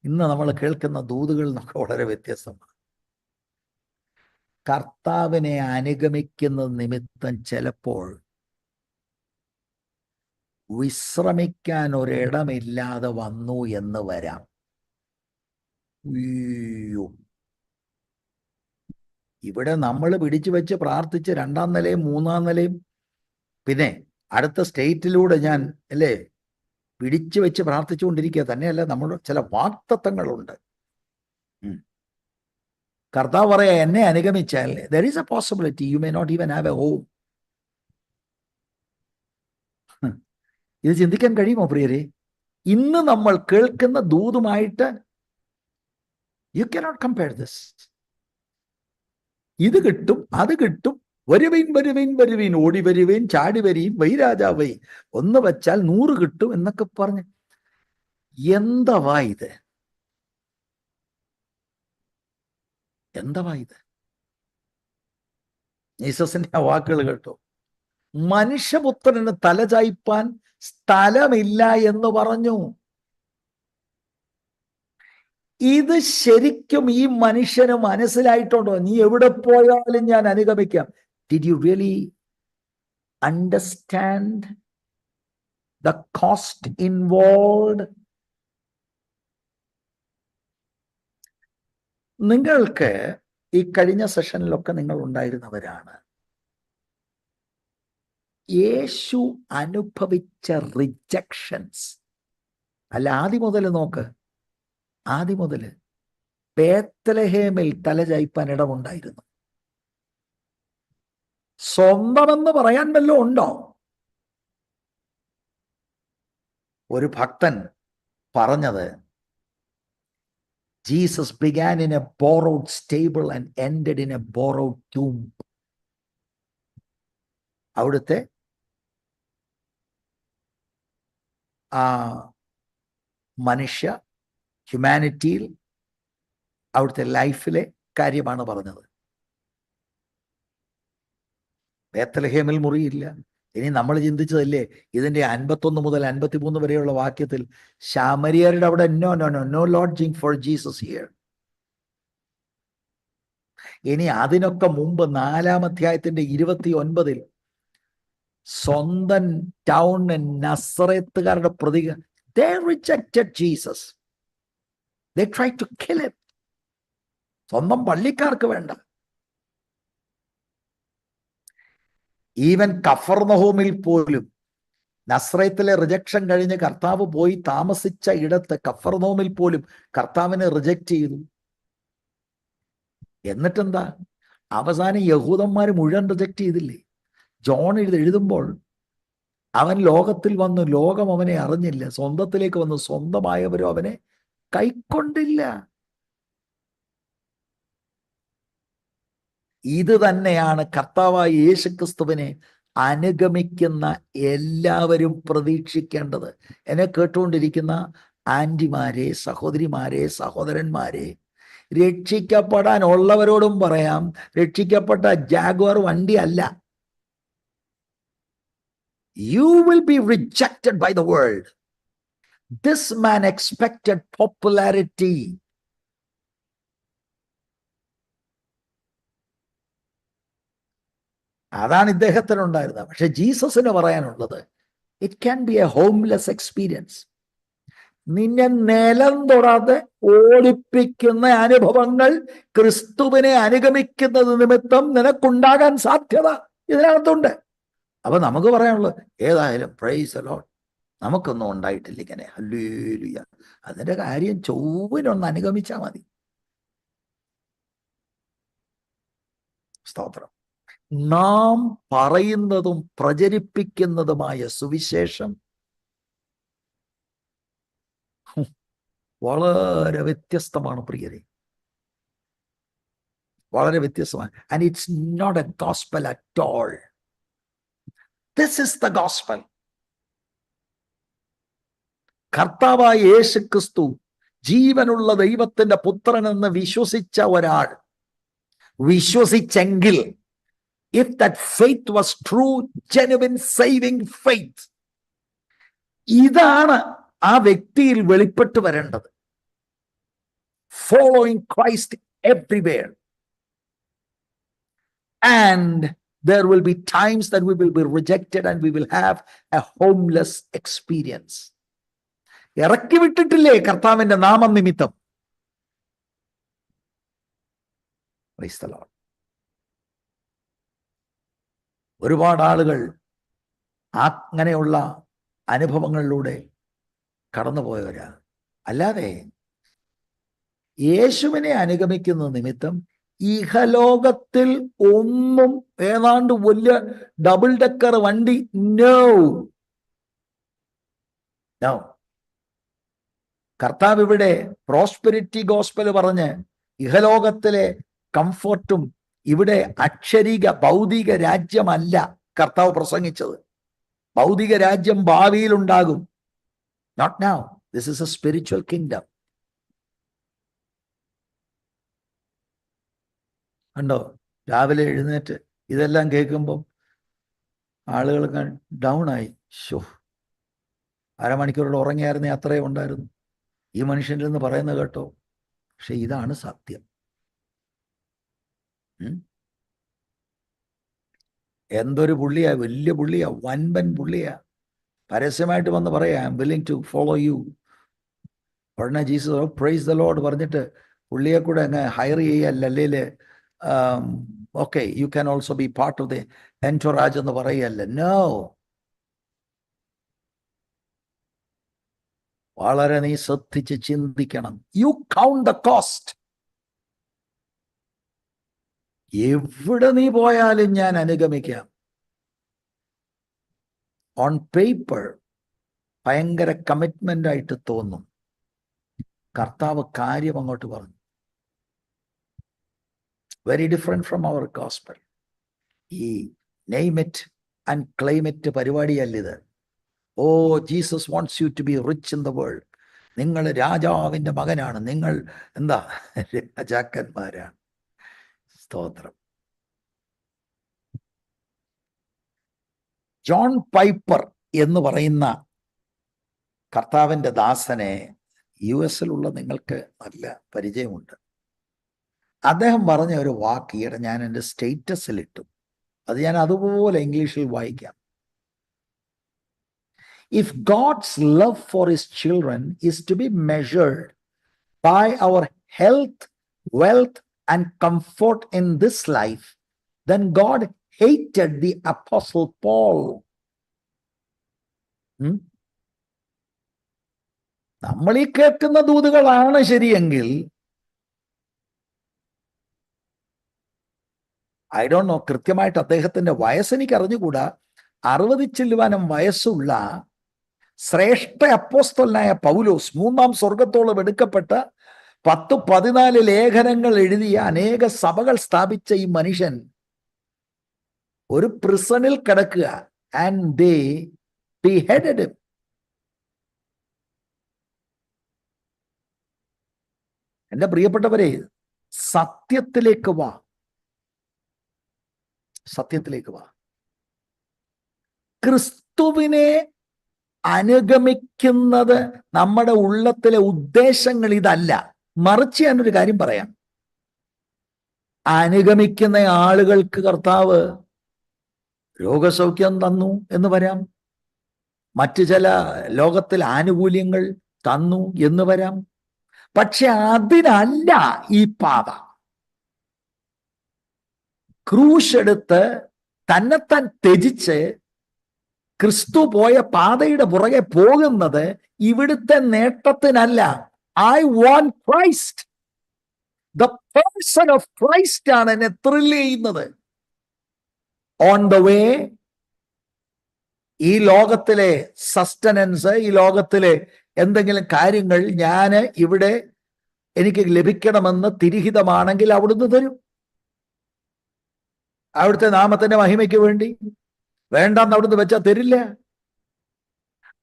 ഇന്ന് നമ്മൾ കേൾക്കുന്ന ദൂതുകളിൽ നിന്നൊക്കെ വളരെ വ്യത്യസ്തമാണ്. കർത്താവിനെ അനുഗമിക്കുന്ന നിമിത്തം ചിലപ്പോൾ വിശ്രമിക്കാൻ ഒരിടമില്ലാതെ വന്നു എന്ന് വരാം. ഇവിടെ നമ്മൾ പിടിച്ചു വെച്ച് പ്രാർത്ഥിച്ച് 2ാം നിലയും 3ാം നിലയും പിന്നെ അടുത്ത സ്റ്റേറ്റിലൂടെ ഞാൻ അല്ലേ പിടിച്ചു വെച്ച് പ്രാർത്ഥിച്ചുകൊണ്ടിരിക്കുക തന്നെയല്ല, നമ്മൾ ചില വാക്തത്വങ്ങളുണ്ട്. കർത്താവ് പറയാ, എന്നെ അനുഗമിച്ചാൽ there is a possibility you may not even have a home. ഇത് ചിന്തിക്കാൻ കഴിയുമോ പ്രിയരെ? ഇന്ന് നമ്മൾ കേൾക്കുന്ന ദൂതുമായിട്ട് you cannot compare this. ഇത് കിട്ടും, അത് കിട്ടും, വരുവീൻ വരുവീൻ വരുവീൻ, ഓടി വരുവീൻ, ചാടി വരീൻ, വൈ രാജാവൈ, ഒന്ന് വച്ചാൽ 100 കിട്ടും എന്നൊക്കെ പറഞ്ഞ് എന്തവാ ഇത്? എന്തവാ ഇത്? ജീസസിന്റെ വാക്കുകൾ കേട്ടോ. മനുഷ്യപുത്രന് തലചായ്പാൻ സ്ഥലമില്ല എന്ന് പറഞ്ഞു. ഇത് ശരിക്കും ഈ മനുഷ്യന് മനസ്സിലായിട്ടുണ്ടോ? നീ എവിടെ പോയാലും ഞാൻ അനുഗമിക്കാം. Did you really understand the cost involved? നിങ്ങൾക്ക് ഈ കഴിഞ്ഞ സെഷനിലൊക്കെ നിങ്ങൾ ഉണ്ടായിരുന്നവരാണ്. യേശു അനുഭവിച്ച റിജക്ഷൻസ് അല്ല, ആദ്യം മുതൽ നോക്ക്. ആദ്യം മുതൽ ബേത്ലഹേമിൽ തലചായ്പാൻ ഇടമുണ്ടായിരുന്നു. സ്വന്തമെന്ന് പറയാൻ വല്ലതും ഉണ്ടോ? ഒരു ഭക്തൻ പറഞ്ഞത്, Jesus began in a borrowed stable and ended in a borrowed tomb. അവിടുത്തെ ആ മനുഷ്യ ഹ്യൂമാനിറ്റിയിൽ അവിടുത്തെ ലൈഫിലെ കാര്യമാണ് പറഞ്ഞത്. ബേത്ലഹേമിൽ മുറിയില്ല. ഇനി നമ്മൾ ചിന്തിച്ചതല്ലേ ഇതിന്റെ 51 മുതൽ 53 വരെയുള്ള വാക്യത്തിൽ ശാമരിയരുടെ അവിടെ no lodging for Jesus here. ഇനി അതിനൊക്കെ മുമ്പ് 4-ാം അധ്യായത്തിന്റെ 29 സ്വന്തം ടൗൺ നസറേത്തുകാരുടെ പ്രതിക they rejected Jesus. They tried to kill him. സ്വന്തം പള്ളിക്കാർക്ക് വേണ്ട. ഈവൻ കഫർനഹൂമിൽ പോലും നസ്രയത്തിലെ റിജക്ഷൻ കഴിഞ്ഞ് കർത്താവ് പോയി താമസിച്ച ഇടത്ത് കഫർനഹൂമിൽ പോലും കർത്താവിനെ റിജക്റ്റ് ചെയ്തു. എന്നിട്ടെന്താ അവസാനം യഹൂദന്മാർ മുഴുവൻ റിജക്റ്റ് ചെയ്തില്ലേ? ജോൺ എഴുതുമ്പോൾ അവൻ ലോകത്തിൽ വന്നു, ലോകം അവനെ അറിഞ്ഞില്ല. സ്വന്തത്തിലേക്ക് വന്നു, സ്വന്തമായവരും അവനെ കൈക്കൊണ്ടില്ല. ഇത് തന്നെയാണ് കർത്താവായ യേശുക്രിസ്തുവിനെ അനുഗമിക്കുന്ന എല്ലാവരും പ്രതീക്ഷിക്കേണ്ടത്. എന്നെ കേട്ടുകൊണ്ടിരിക്കുന്ന ആന്റിമാരെ, സഹോദരിമാരെ, സഹോദരന്മാരെ, രക്ഷിക്കപ്പെടാനുള്ളവരോടും പറയാം, രക്ഷിക്കപ്പെട്ട ജാഗ്വാർ വണ്ടി അല്ല. You will be rejected by the world. This man expected popularity. അതാണ് ഇദ്ദേഹത്തിനുണ്ടായിരുന്നത്. പക്ഷെ ജീസസിന് പറയാനുള്ളത് it can be A homeless experience. നിന്നെ നിലം തൊടാതെ ഓടിപ്പിക്കുന്ന അനുഭവങ്ങൾ ക്രിസ്തുവിനെ അനുഗമിക്കുന്നത് നിമിത്തം നിനക്കുണ്ടാകാൻ സാധ്യത ഇതിനകത്തുണ്ട്. അപ്പൊ നമുക്ക് പറയാനുള്ളത് ഏതായാലും പ്രൈസ് ദി ലോർഡ്, നമുക്കൊന്നും ഉണ്ടായിട്ടില്ല ഇങ്ങനെ, ഹല്ലേലൂയ. അതിന്റെ കാര്യം ചൊവ്വിനൊന്ന് അനുഗമിച്ചാൽ മതി. സ്തോത്രം. നാം പറയുന്നതും പ്രചരിപ്പിക്കുന്നതുമായ സുവിശേഷം വളരെ വ്യത്യസ്തമാണ് പ്രിയരെ, വളരെ വ്യത്യസ്തമാണ്. And it's not a gospel at all. This is the gospel. കർത്താവായ യേശു ക്രിസ്തു ജീവനുള്ള ദൈവത്തിന്റെ പുത്രനെന്ന് വിശ്വസിച്ച ഒരാൾ വിശ്വസിച്ചെങ്കിൽ, if that faith was true, genuine, saving faith, ഇതാണ് ആ വ്യക്തിയിൽ വെളിപ്പെട്ട് വരേണ്ടത്. Following Christ everywhere. And there will be times that we will be rejected and we will have a homeless experience. ഇറക്കി വിട്ടിട്ടില്ലേ കർത്താവിന്റെ നാമം നിമിത്തം? Praise the Lord. ഒരുപാട് ആളുകൾ അങ്ങനെയുള്ള അനുഭവങ്ങളിലൂടെ കടന്നുപോയവരാ. അല്ലാതെ യേശുവിനെ അനുഗമിക്കുന്ന നിമിത്തം ഇഹലോകത്തിൽ ഒന്നും ഏതാണ്ട് വലിയ ഡബിൾ ഡെക്കർ വണ്ടി നോ. കർത്താവ് ഇവിടെ പ്രോസ്പെരിറ്റി ഗോസ്പൽ പറഞ്ഞ് ഇഹലോകത്തിലെ കംഫർട്ടും ഇവിടെ അക്ഷരിക ഭൗതിക രാജ്യമല്ല കർത്താവ് പ്രസംഗിച്ചത്. ഭൗതിക രാജ്യം ഭാവിയിൽ ഉണ്ടാകും. Not now. This is a spiritual kingdom. കണ്ടോ, രാവിലെ എഴുന്നേറ്റ് ഇതെല്ലാം കേൾക്കുമ്പം ആളുകൾക്ക് ഡൗൺ ആയി. ഷോ, അരമണിക്കൂറുകൾ ഉറങ്ങിയായിരുന്നേ അത്രയും ഉണ്ടായിരുന്നു. ഈ മനുഷ്യൻ്റെ എന്ന് പറയുന്നത് കേട്ടോ. പക്ഷെ ഇതാണ് സത്യം. എന്തൊരു പുള്ളിയാ, വലിയ പുള്ളിയാ, വൻപൻ പുള്ളിയാ. പരസ്യമായിട്ട് വന്ന് പറയാ I am willing to follow you. ഉടനെ ജീസസ് പ്രൈസ് ദ ലോർഡ് പറഞ്ഞിട്ട് പുള്ളിയെ കൂടെ അങ്ങ് ഹയർ ചെയ്യല്ല, അല്ലെങ്കിൽ okay you can also be part of the entourage എന്ന് പറയല്ല. നോ. വളരെ നീ ശ്രദ്ധിച്ച് ചിന്തിക്കണം. You count the cost. എവിടെ നീ പോയാലും ഞാൻ അനുഗമിക്കാം. ഓൺ പേപ്പർ ഭയങ്കര കമ്മിറ്റ്മെന്റ് ആയിട്ട് തോന്നും. കർത്താവ് കാര്യം അങ്ങോട്ട് പറഞ്ഞു. Very different from our gospel. ഈ name it and claim it പരിപാടിയല്ല ഇത്. ഓ, Jesus wants you to be rich in the world. നിങ്ങൾ രാജാവിൻ്റെ മകനാണ്, നിങ്ങൾ എന്താ രാജാക്കന്മാരാണ്. സ്തോത്രം. ജോൺ പൈപ്പർ എന്ന് പറയുന്ന കർത്താവിൻ്റെ ദാസനെ US-ലുള്ള നിങ്ങൾക്ക് നല്ല പരിചയമുണ്ട്. അദ്ദേഹം പറഞ്ഞ ഒരു വാക്ക് ഈയിടെ ഞാൻ എൻ്റെ സ്റ്റേറ്റസിൽ ഇട്ടു. അത് ഞാൻ അതുപോലെ ഇംഗ്ലീഷിൽ വായിക്കാം. If God's love for his children is to be measured by our health, wealth, and comfort in this life, then God hated the Apostle Paul. നമ്മൾ ഈ കേൾക്കുന്ന ദൂതുകളാണ് ശരിയെങ്കിൽ, ഐ ഡോണ്ട് നോ, കൃത്യമായിട്ട് അദ്ദേഹത്തിന്റെ വയസ്സ് എനിക്ക് അറിഞ്ഞുകൂടാ, 60 ചില്ലുവാനും വയസ്സുള്ള ശ്രേഷ്ഠ അപ്പോസ്തലനായ പൗലോസ്, 3-ാം സ്വർഗത്തോളം എടുക്കപ്പെട്ട 10-14 ലേഖനങ്ങൾ എഴുതിയ, അനേക സഭകൾ സ്ഥാപിച്ച ഈ മനുഷ്യൻ ഒരു പ്രിസണിൽ കിടക്കുക. And they beheaded him. എന്റെ പ്രിയപ്പെട്ടവരെ, സത്യത്തിലേക്ക് വാ, സത്യത്തിലേക്ക് വാ. ക്രിസ്തുവിനെ അനുഗമിക്കുന്നത് നമ്മുടെ ഉള്ളത്തിലെ ഉദ്ദേശങ്ങൾ ഇതല്ല. മറിച്ച് ഞാനൊരു കാര്യം പറയാം. അനുഗമിക്കുന്ന ആളുകൾക്ക് കർത്താവ് രോഗസൗഖ്യം തന്നു എന്ന് വരാം, മറ്റു ചില ലോകത്തിൽ ആനുകൂല്യങ്ങൾ തന്നു എന്ന് വരാം. പക്ഷെ അതിനല്ല ഈ പാത. ക്രൂശ് എടുത്ത് തന്നെത്താൻ ത്യജിച്ച് ക്രിസ്തു പോയ പാതയുടെ പുറകെ പോകുന്നത് ഇവിടുത്തെ നേട്ടത്തിനല്ല. I want Christ. The person of Christ ആണ് എന്നെ ത്രില്ല് ചെയ്യുന്നത്. ഓൺ ദ വേ ഈ ലോകത്തിലെ സസ്റ്റനൻസ്, ഈ ലോകത്തിലെ എന്തെങ്കിലും കാര്യങ്ങൾ ഞാൻ ഇവിടെ എനിക്ക് ലഭിക്കണമെന്ന് തിരിഹിതമാണെങ്കിൽ അവിടുന്ന് തരും, അവിടുത്തെ നാമത്തിന്റെ മഹിമയ്ക്ക് വേണ്ടി. വേണ്ടെന്ന് അവിടുന്ന് വെച്ചാൽ തരില്ല.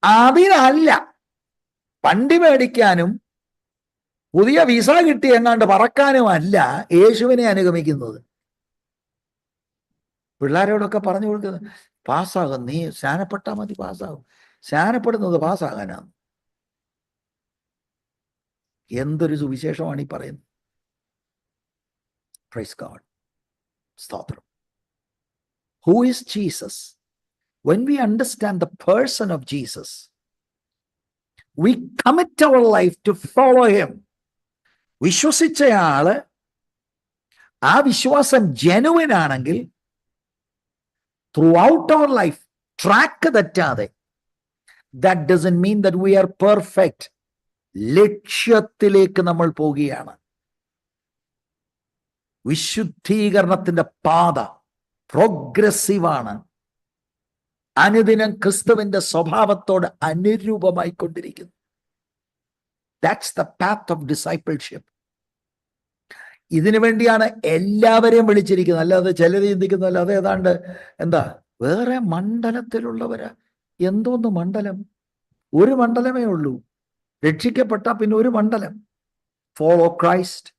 അതിനല്ല, വണ്ടി മേടിക്കാനും പുതിയ വിസ കിട്ടി എങ്ങാണ്ട് പറക്കാനും അല്ല യേശുവിനെ അനുഗമിക്കുന്നത്. പിള്ളേരോടൊക്കെ പറഞ്ഞു കൊടുക്കുന്നത്, പാസ്സാകും, നീ സ്നാനപ്പെട്ടാൽ മതി, പാസ്സാകും. സ്നാനപ്പെടുന്നത് പാസ്സാകാനാണ്. എന്തൊരു സുവിശേഷമാണ് ഈ പറയുന്നത്. Praise God. സ്തോത്രം. Who is Jesus? When we understand the person of Jesus, we commit our life to follow him. വിശ്വസിച്ചയാള് ആ വിശ്വാസം ജെനുവിൻ ആണെങ്കിൽ throughout our life ട്രാക്ക് തെറ്റാതെ, that doesn't mean that we are perfect. ലക്ഷ്യത്തിലേക്ക് നമ്മൾ പോവുകയാണ്. വിശുദ്ധീകരണത്തിന്റെ പാത പ്രോഗ്രസീവാണ്. അനുദിനം ക്രിസ്തുവിന്റെ സ്വഭാവത്തോട് അനുരൂപമായിക്കൊണ്ടിരിക്കുന്നു. That's the path of discipleship. ഇതിനു വേണ്ടിയാണ് എല്ലാവരെയും വിളിച്ചിരിക്കുന്നത്. അല്ലാതെ ചിലർ ചിന്തിക്കുന്നു, അല്ലാതെ ഏതാണ്ട് എന്താ വേറെ മണ്ഡലത്തിലുള്ളവരാ. എന്തോന്ന് മണ്ഡലം? ഒരു മണ്ഡലമേ ഉള്ളൂ. രക്ഷിക്കപ്പെട്ട പിന്നെ ഒരു മണ്ഡലം. Follow Christ.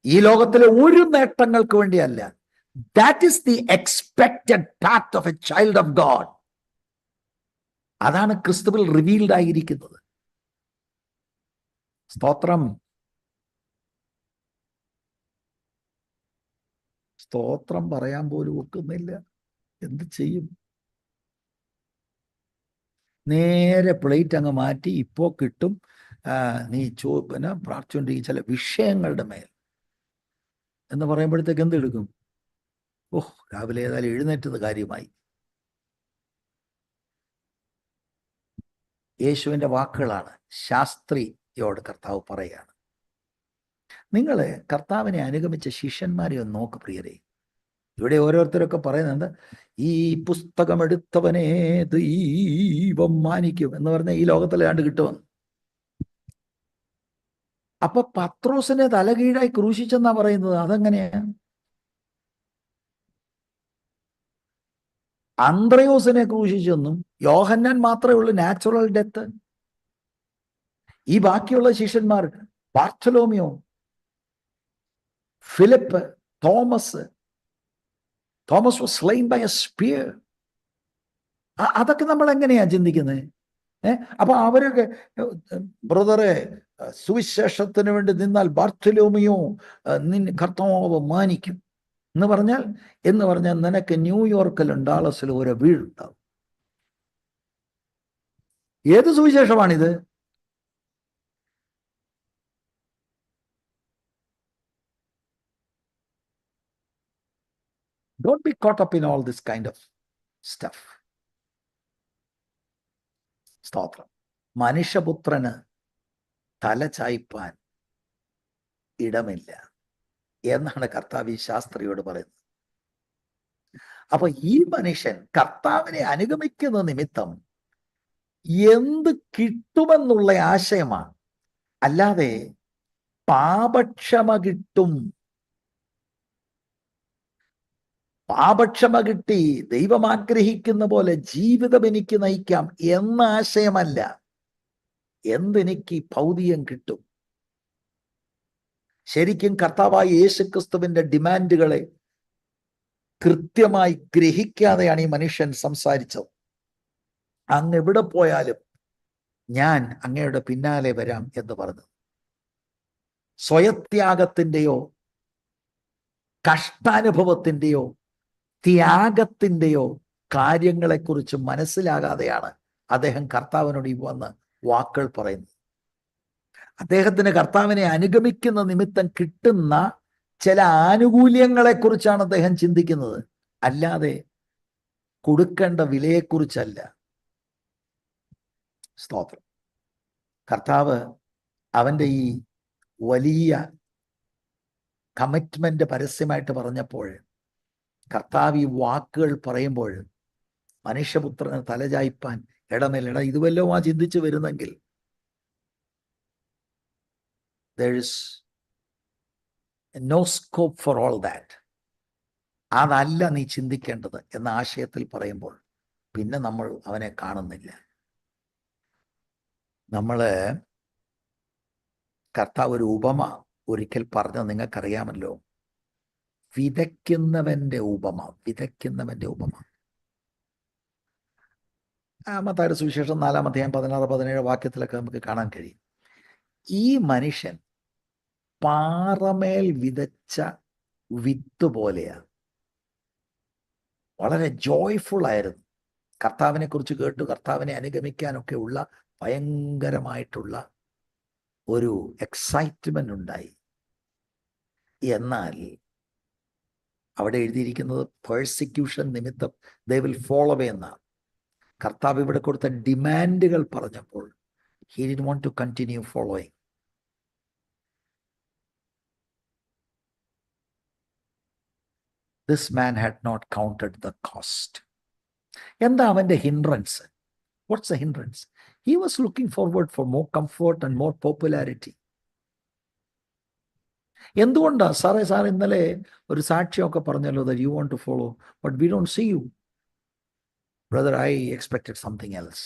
ഈ ലോകത്തിലെ ഒരു നേട്ടങ്ങൾക്ക് വേണ്ടിയല്ല. That is the expected path of a child of God. അതാണ് ക്രിസ്തുവിൽ റിവീൽഡ് ആയിരിക്കുന്നത്. സ്തോത്രം. സ്തോത്രം പറയാൻ പോലും ഒക്കുന്നില്ല. എന്ത് ചെയ്യും? നേരെ പ്ലേറ്റ് അങ്ങ് മാറ്റി ഇപ്പോ കിട്ടും. നീ പ്രാർത്ഥിച്ചുകൊണ്ടിരിക്കുന്ന ചില വിഷയങ്ങളുടെ മേൽ എന്ന് പറയുമ്പോഴത്തേക്ക് എന്തെടുക്കും? ഓഹ്, രാവിലെ ഏതായാലും എഴുന്നേറ്റത് കാര്യമായി. യേശുവിൻ്റെ വാക്കുകളാണ് ശാസ്ത്രിയോട് കർത്താവ് പറയുകയാണ്. നിങ്ങൾ കർത്താവിനെ അനുഗമിച്ച ശിഷ്യന്മാരെ ഒന്ന് നോക്ക് പ്രിയരെ. ഇവിടെ ഓരോരുത്തരൊക്കെ പറയുന്നത്, ഈ പുസ്തകം എടുത്തവനെ ദൈവം മാനിക്കും എന്ന് പറഞ്ഞ ഈ ലോകത്തിലെ കണ്ട് കിട്ടുമെന്ന്. അപ്പൊ പത്രോസിനെ തലകീഴായി ക്രൂശിച്ചെന്നാ പറയുന്നത്. അതെങ്ങനെയാ? അന്ത്രയോസിനെ ക്രൂശിച്ചെന്നും യോഹന്നാൻ മാത്രമേ ഉള്ളൂ നാച്ചുറൽ ഡെത്ത്. ഈ ബാക്കിയുള്ള ശിഷ്യന്മാർ Bartholomew, Philip, Thomas was slain by a spear. അതൊക്കെ നമ്മൾ എങ്ങനെയാ ചിന്തിക്കുന്നത്? അപ്പൊ അവരൊക്കെ ബ്രദറെ സുവിശേഷത്തിന് വേണ്ടി നിന്നാൽ ബാർത്തലോമിയോ കർത്താവ് മാനിക്കും എന്ന് പറഞ്ഞാൽ നിനക്ക് ന്യൂയോർക്കിലും ഡാളസിലും ഒരു വീടുണ്ടാവും. ഏത് സുവിശേഷമാണിത്? Don't be caught up in all this kind of stuff. സ്തോത്രം. മനുഷ്യപുത്രന് തല ചായ്പാൻ ഇടമില്ല എന്നാണ് കർത്താവ് ഈ ശാസ്ത്രിയോട് പറയുന്നത്. അപ്പൊ ഈ മനുഷ്യൻ കർത്താവിനെ അനുഗമിക്കുന്ന നിമിത്തം എന്ത് കിട്ടുമെന്നുള്ള ആശയമാണ്, അല്ലാതെ പാപക്ഷമ കിട്ടും, പാപക്ഷമ കിട്ടി ദൈവം ആഗ്രഹിക്കുന്ന പോലെ ജീവിതം എനിക്ക് നയിക്കാം എന്ന ആശയമല്ല. എന്തെനിക്ക് ഭൗതികം കിട്ടും. ശരിക്കും കർത്താവായ യേശുക്രിസ്തുവിന്റെ ഡിമാൻഡുകളെ കൃത്യമായി ഗ്രഹിക്കാതെയാണ് ഈ മനുഷ്യൻ സംസാരിച്ചത്. അങ്ങ് എവിടെ പോയാലും ഞാൻ അങ്ങയുടെ പിന്നാലെ വരാം എന്ന് പറഞ്ഞു. സ്വയത്യാഗത്തിൻ്റെയോ കഷ്ടാനുഭവത്തിൻ്റെയോ ത്യാഗത്തിൻ്റെയോ കാര്യങ്ങളെക്കുറിച്ച് മനസ്സിലാകാതെയാണ് അദ്ദേഹം കർത്താവിനോട് ഈ വന്ന് വാക്കുകൾ പറയുന്നത്. അദ്ദേഹത്തിന് കർത്താവിനെ അനുഗമിക്കുന്ന നിമിത്തം കിട്ടുന്ന ചില ആനുകൂല്യങ്ങളെക്കുറിച്ചാണ് അദ്ദേഹം ചിന്തിക്കുന്നത്, അല്ലാതെ കൊടുക്കേണ്ട വിലയെക്കുറിച്ചല്ല. സ്തോത്രം. കർത്താവ് അവൻ്റെ ഈ വലിയ കമ്മിറ്റ്മെന്റ് പരസ്യമായിട്ട് പറഞ്ഞപ്പോൾ, കർത്താവ് ഈ വാക്കുകൾ പറയുമ്പോൾ മനുഷ്യപുത്രന് തലചായ്പാൻ ഇടമില്ല. ഇത് വല്ലതും ചിന്തിച്ചു വരുന്നെങ്കിൽ there is no scope for all that. അതല്ല നീ ചിന്തിക്കേണ്ടത് എന്ന ആശയത്തിൽ പറയുമ്പോൾ പിന്നെ നമ്മൾ അവനെ കാണുന്നില്ല. കർത്താവ് ഒരു ഉപമ ഒരിക്കൽ പറഞ്ഞത് നിങ്ങൾക്കറിയാമല്ലോ. വിതയ്ക്കുന്നവന്റെ ഉപമ. മത്തായിയുടെ സുവിശേഷം 4-ാം അധ്യായം 16-17 വാക്യത്തിലൊക്കെ നമുക്ക് കാണാൻ കഴിയും. ഈ മനുഷ്യൻ പാറമേൽ വിതച്ച വിത്ത് പോലെയാണ്. വളരെ ജോയ്ഫുൾ ആയിരുന്നു. കർത്താവിനെ കുറിച്ച് കേട്ടു, കർത്താവിനെ അനുഗമിക്കാനൊക്കെ ഉള്ള ഭയങ്കരമായിട്ടുള്ള ഒരു എക്സൈറ്റ്മെന്റ് ഉണ്ടായി. എന്നാൽ അവിടെ എഴുതിയിരിക്കുന്നത് പെർസിക്യൂഷൻ നിമിത്തം ദേ വിൽ ഫോളോ അവേ എന്നാണ്. കർത്താവ് ഇവിടെ കൊടുത്ത ഡിമാൻഡുകൾ പറഞ്ഞപ്പോൾ he didn't want to continue following. This man had not counted the cost. എന്താ അവന്റെ hindrance? What's the hindrance? He was looking forward for more comfort and more popularity. എന്തുകൊണ്ടാ സാറേ ഇന്നലെ ഒരു സാക്ഷ്യമൊക്കെ പറഞ്ഞല്ലോ that you want to follow, but we don't see you. Brother, I expected something else.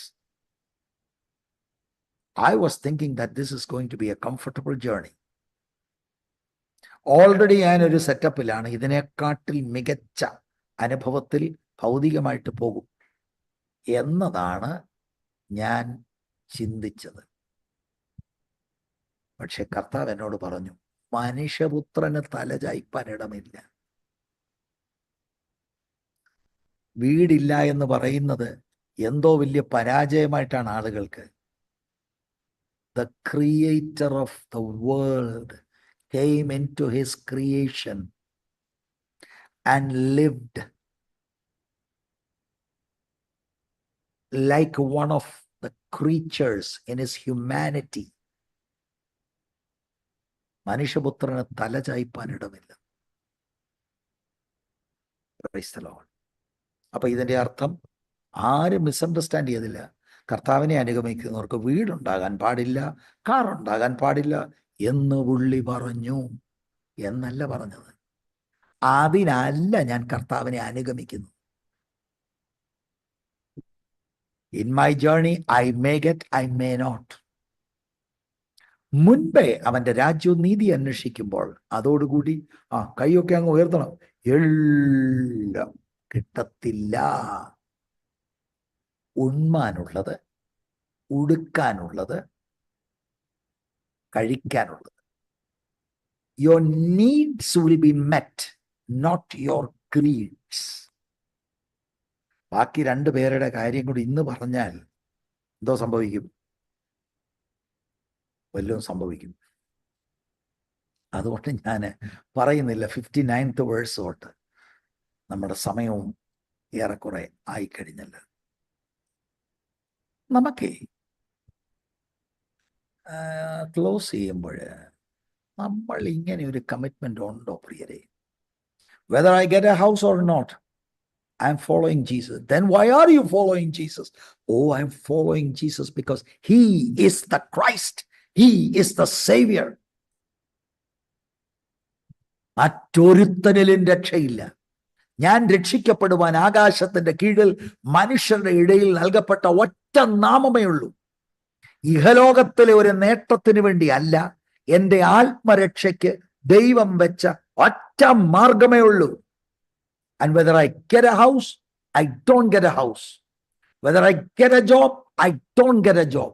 I was thinking that this is going to be a comfortable journey. Already ഞാനൊരു സെറ്റപ്പിലാണ്, ഇതിനെക്കാട്ടിൽ മികച്ച അനുഭവത്തിൽ ഭൗതികമായിട്ട് പോകും എന്നതാണ് ഞാൻ ചിന്തിച്ചത്. പക്ഷെ കർത്താവ് എന്നോട് പറഞ്ഞു, മനുഷ്യപുത്രന് തലചായ്പാൻ ഇടമില്ല. വീടില്ല എന്ന് പറയുന്നത് എന്തോ വലിയ പരാജയമായിട്ടാണ് ആളുകൾക്ക്. The creator of the world came into his creation and lived like one of the creatures in his humanity. മനുഷ്യപുത്രന് തലചായ്പാൻ ഇടമില്ല. Praise the Lord. അപ്പൊ ഇതിന്റെ അർത്ഥം ആരും മിസ്അണ്ടർസ്റ്റാൻഡ് ചെയ്തില്ല. കർത്താവിനെ അനുഗമിക്കുന്നവർക്ക് വീടുണ്ടാകാൻ പാടില്ല, കാർ ഉണ്ടാകാൻ പാടില്ല എന്ന് പുള്ളി പറഞ്ഞു എന്നല്ല പറഞ്ഞത്. അതിനല്ല ഞാൻ കർത്താവിനെ അനുഗമിക്കുന്നു. In my journey I may get, I may not. മുൻപേ അവന്റെ രാജ്യവും നീതി അന്വേഷിക്കുമ്പോൾ അതോടുകൂടി കൈയൊക്കെ അങ്ങ് ഉയർത്തണം, എല്ലാം കിട്ടത്തില്ല. ഉണ്മാനുള്ളത്, ഉടുക്കാനുള്ളത്, കഴിക്കാനുള്ളത്. Your needs will be met, not your greeds. ബാക്കി രണ്ടു പേരുടെ കാര്യം കൂടി ഇന്ന് പറഞ്ഞാൽ എന്തോ സംഭവിക്കും? വല്ലതും സംഭവിക്കും. അതുകൊണ്ട് ഞാൻ പറയുന്നില്ല. 59th വേഴ്സ് തൊട്ട് നമ്മുടെ സമയവും ഏറെക്കുറെ ആയിക്കഴിഞ്ഞല്ലോ. നമുക്ക് ക്ലോസ് ചെയ്യുമ്പോൾ നമ്മൾ ഇങ്ങനെ ഒരു കമ്മിറ്റ്മെന്റ് ഉണ്ടോ പ്രിയരെ? Whether I get a house or not, I am following Jesus. Then why are you following Jesus? Oh, I am following Jesus because he is the Christ. He is the Savior. മറ്റൊരുത്തനിലും രക്ഷയില്ല. ഞാൻ രക്ഷിക്കപ്പെടുവാൻ ആകാശത്തിന്റെ കീഴിൽ മനുഷ്യരുടെ ഇടയിൽ നൽകപ്പെട്ട ഒറ്റ നാമമേ ഉള്ളൂ. ഇഹലോകത്തിലെ ഒരു നേട്ടത്തിന് വേണ്ടി അല്ല, എൻ്റെ ആത്മരക്ഷയ്ക്ക് ദൈവം വെച്ച ഒറ്റ മാർഗമേ ഉള്ളൂ. And whether I get a house, I don't get a house. Whether I get a job, I don't get a job.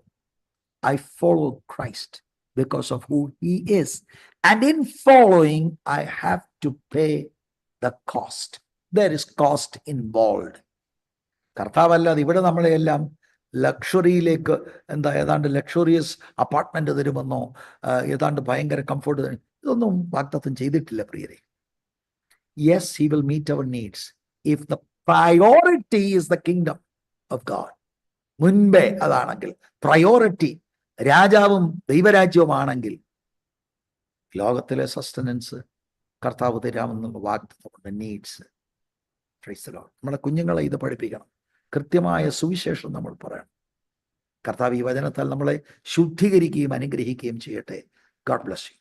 I follow Christ because of who he is. And in following, I have to pay the cost. There is cost involved. കർത്താവല്ലാതെ ഇവിടെ നമ്മളെല്ലാം ലക്ഷറിയിലേക്ക് ഏതാണ്ട് luxurious apartment തരുമെന്നോ ഏതാണ്ട് ഭയങ്കര comfort ഇതൊന്നും വാഗ്ദത്തം ചെയ്തിട്ടില്ല പ്രിയരെ. Yes, he will meet our needs if the priority is the kingdom of God. മുൻപേ അതാണെങ്കിൽ, പ്രയോറിറ്റി രാജാവും ദൈവരാജ്യവുമാണെങ്കിൽ, ലോകത്തിലെ സസ്റ്റനൻസ് കർത്താവ് തരാമെന്നുള്ള വാഗ്ദത്തമുണ്ട്. നീഡ്സ്. Praise the Lord. നമ്മുടെ കുഞ്ഞുങ്ങളെ ഇത് പഠിപ്പിക്കണം. കൃത്യമായ സുവിശേഷം നമ്മൾ പറയണം. കർത്താവ് ഈ വചനത്താൽ നമ്മളെ ശുദ്ധീകരിക്കുകയും അനുഗ്രഹിക്കുകയും ചെയ്യട്ടെ. God bless you.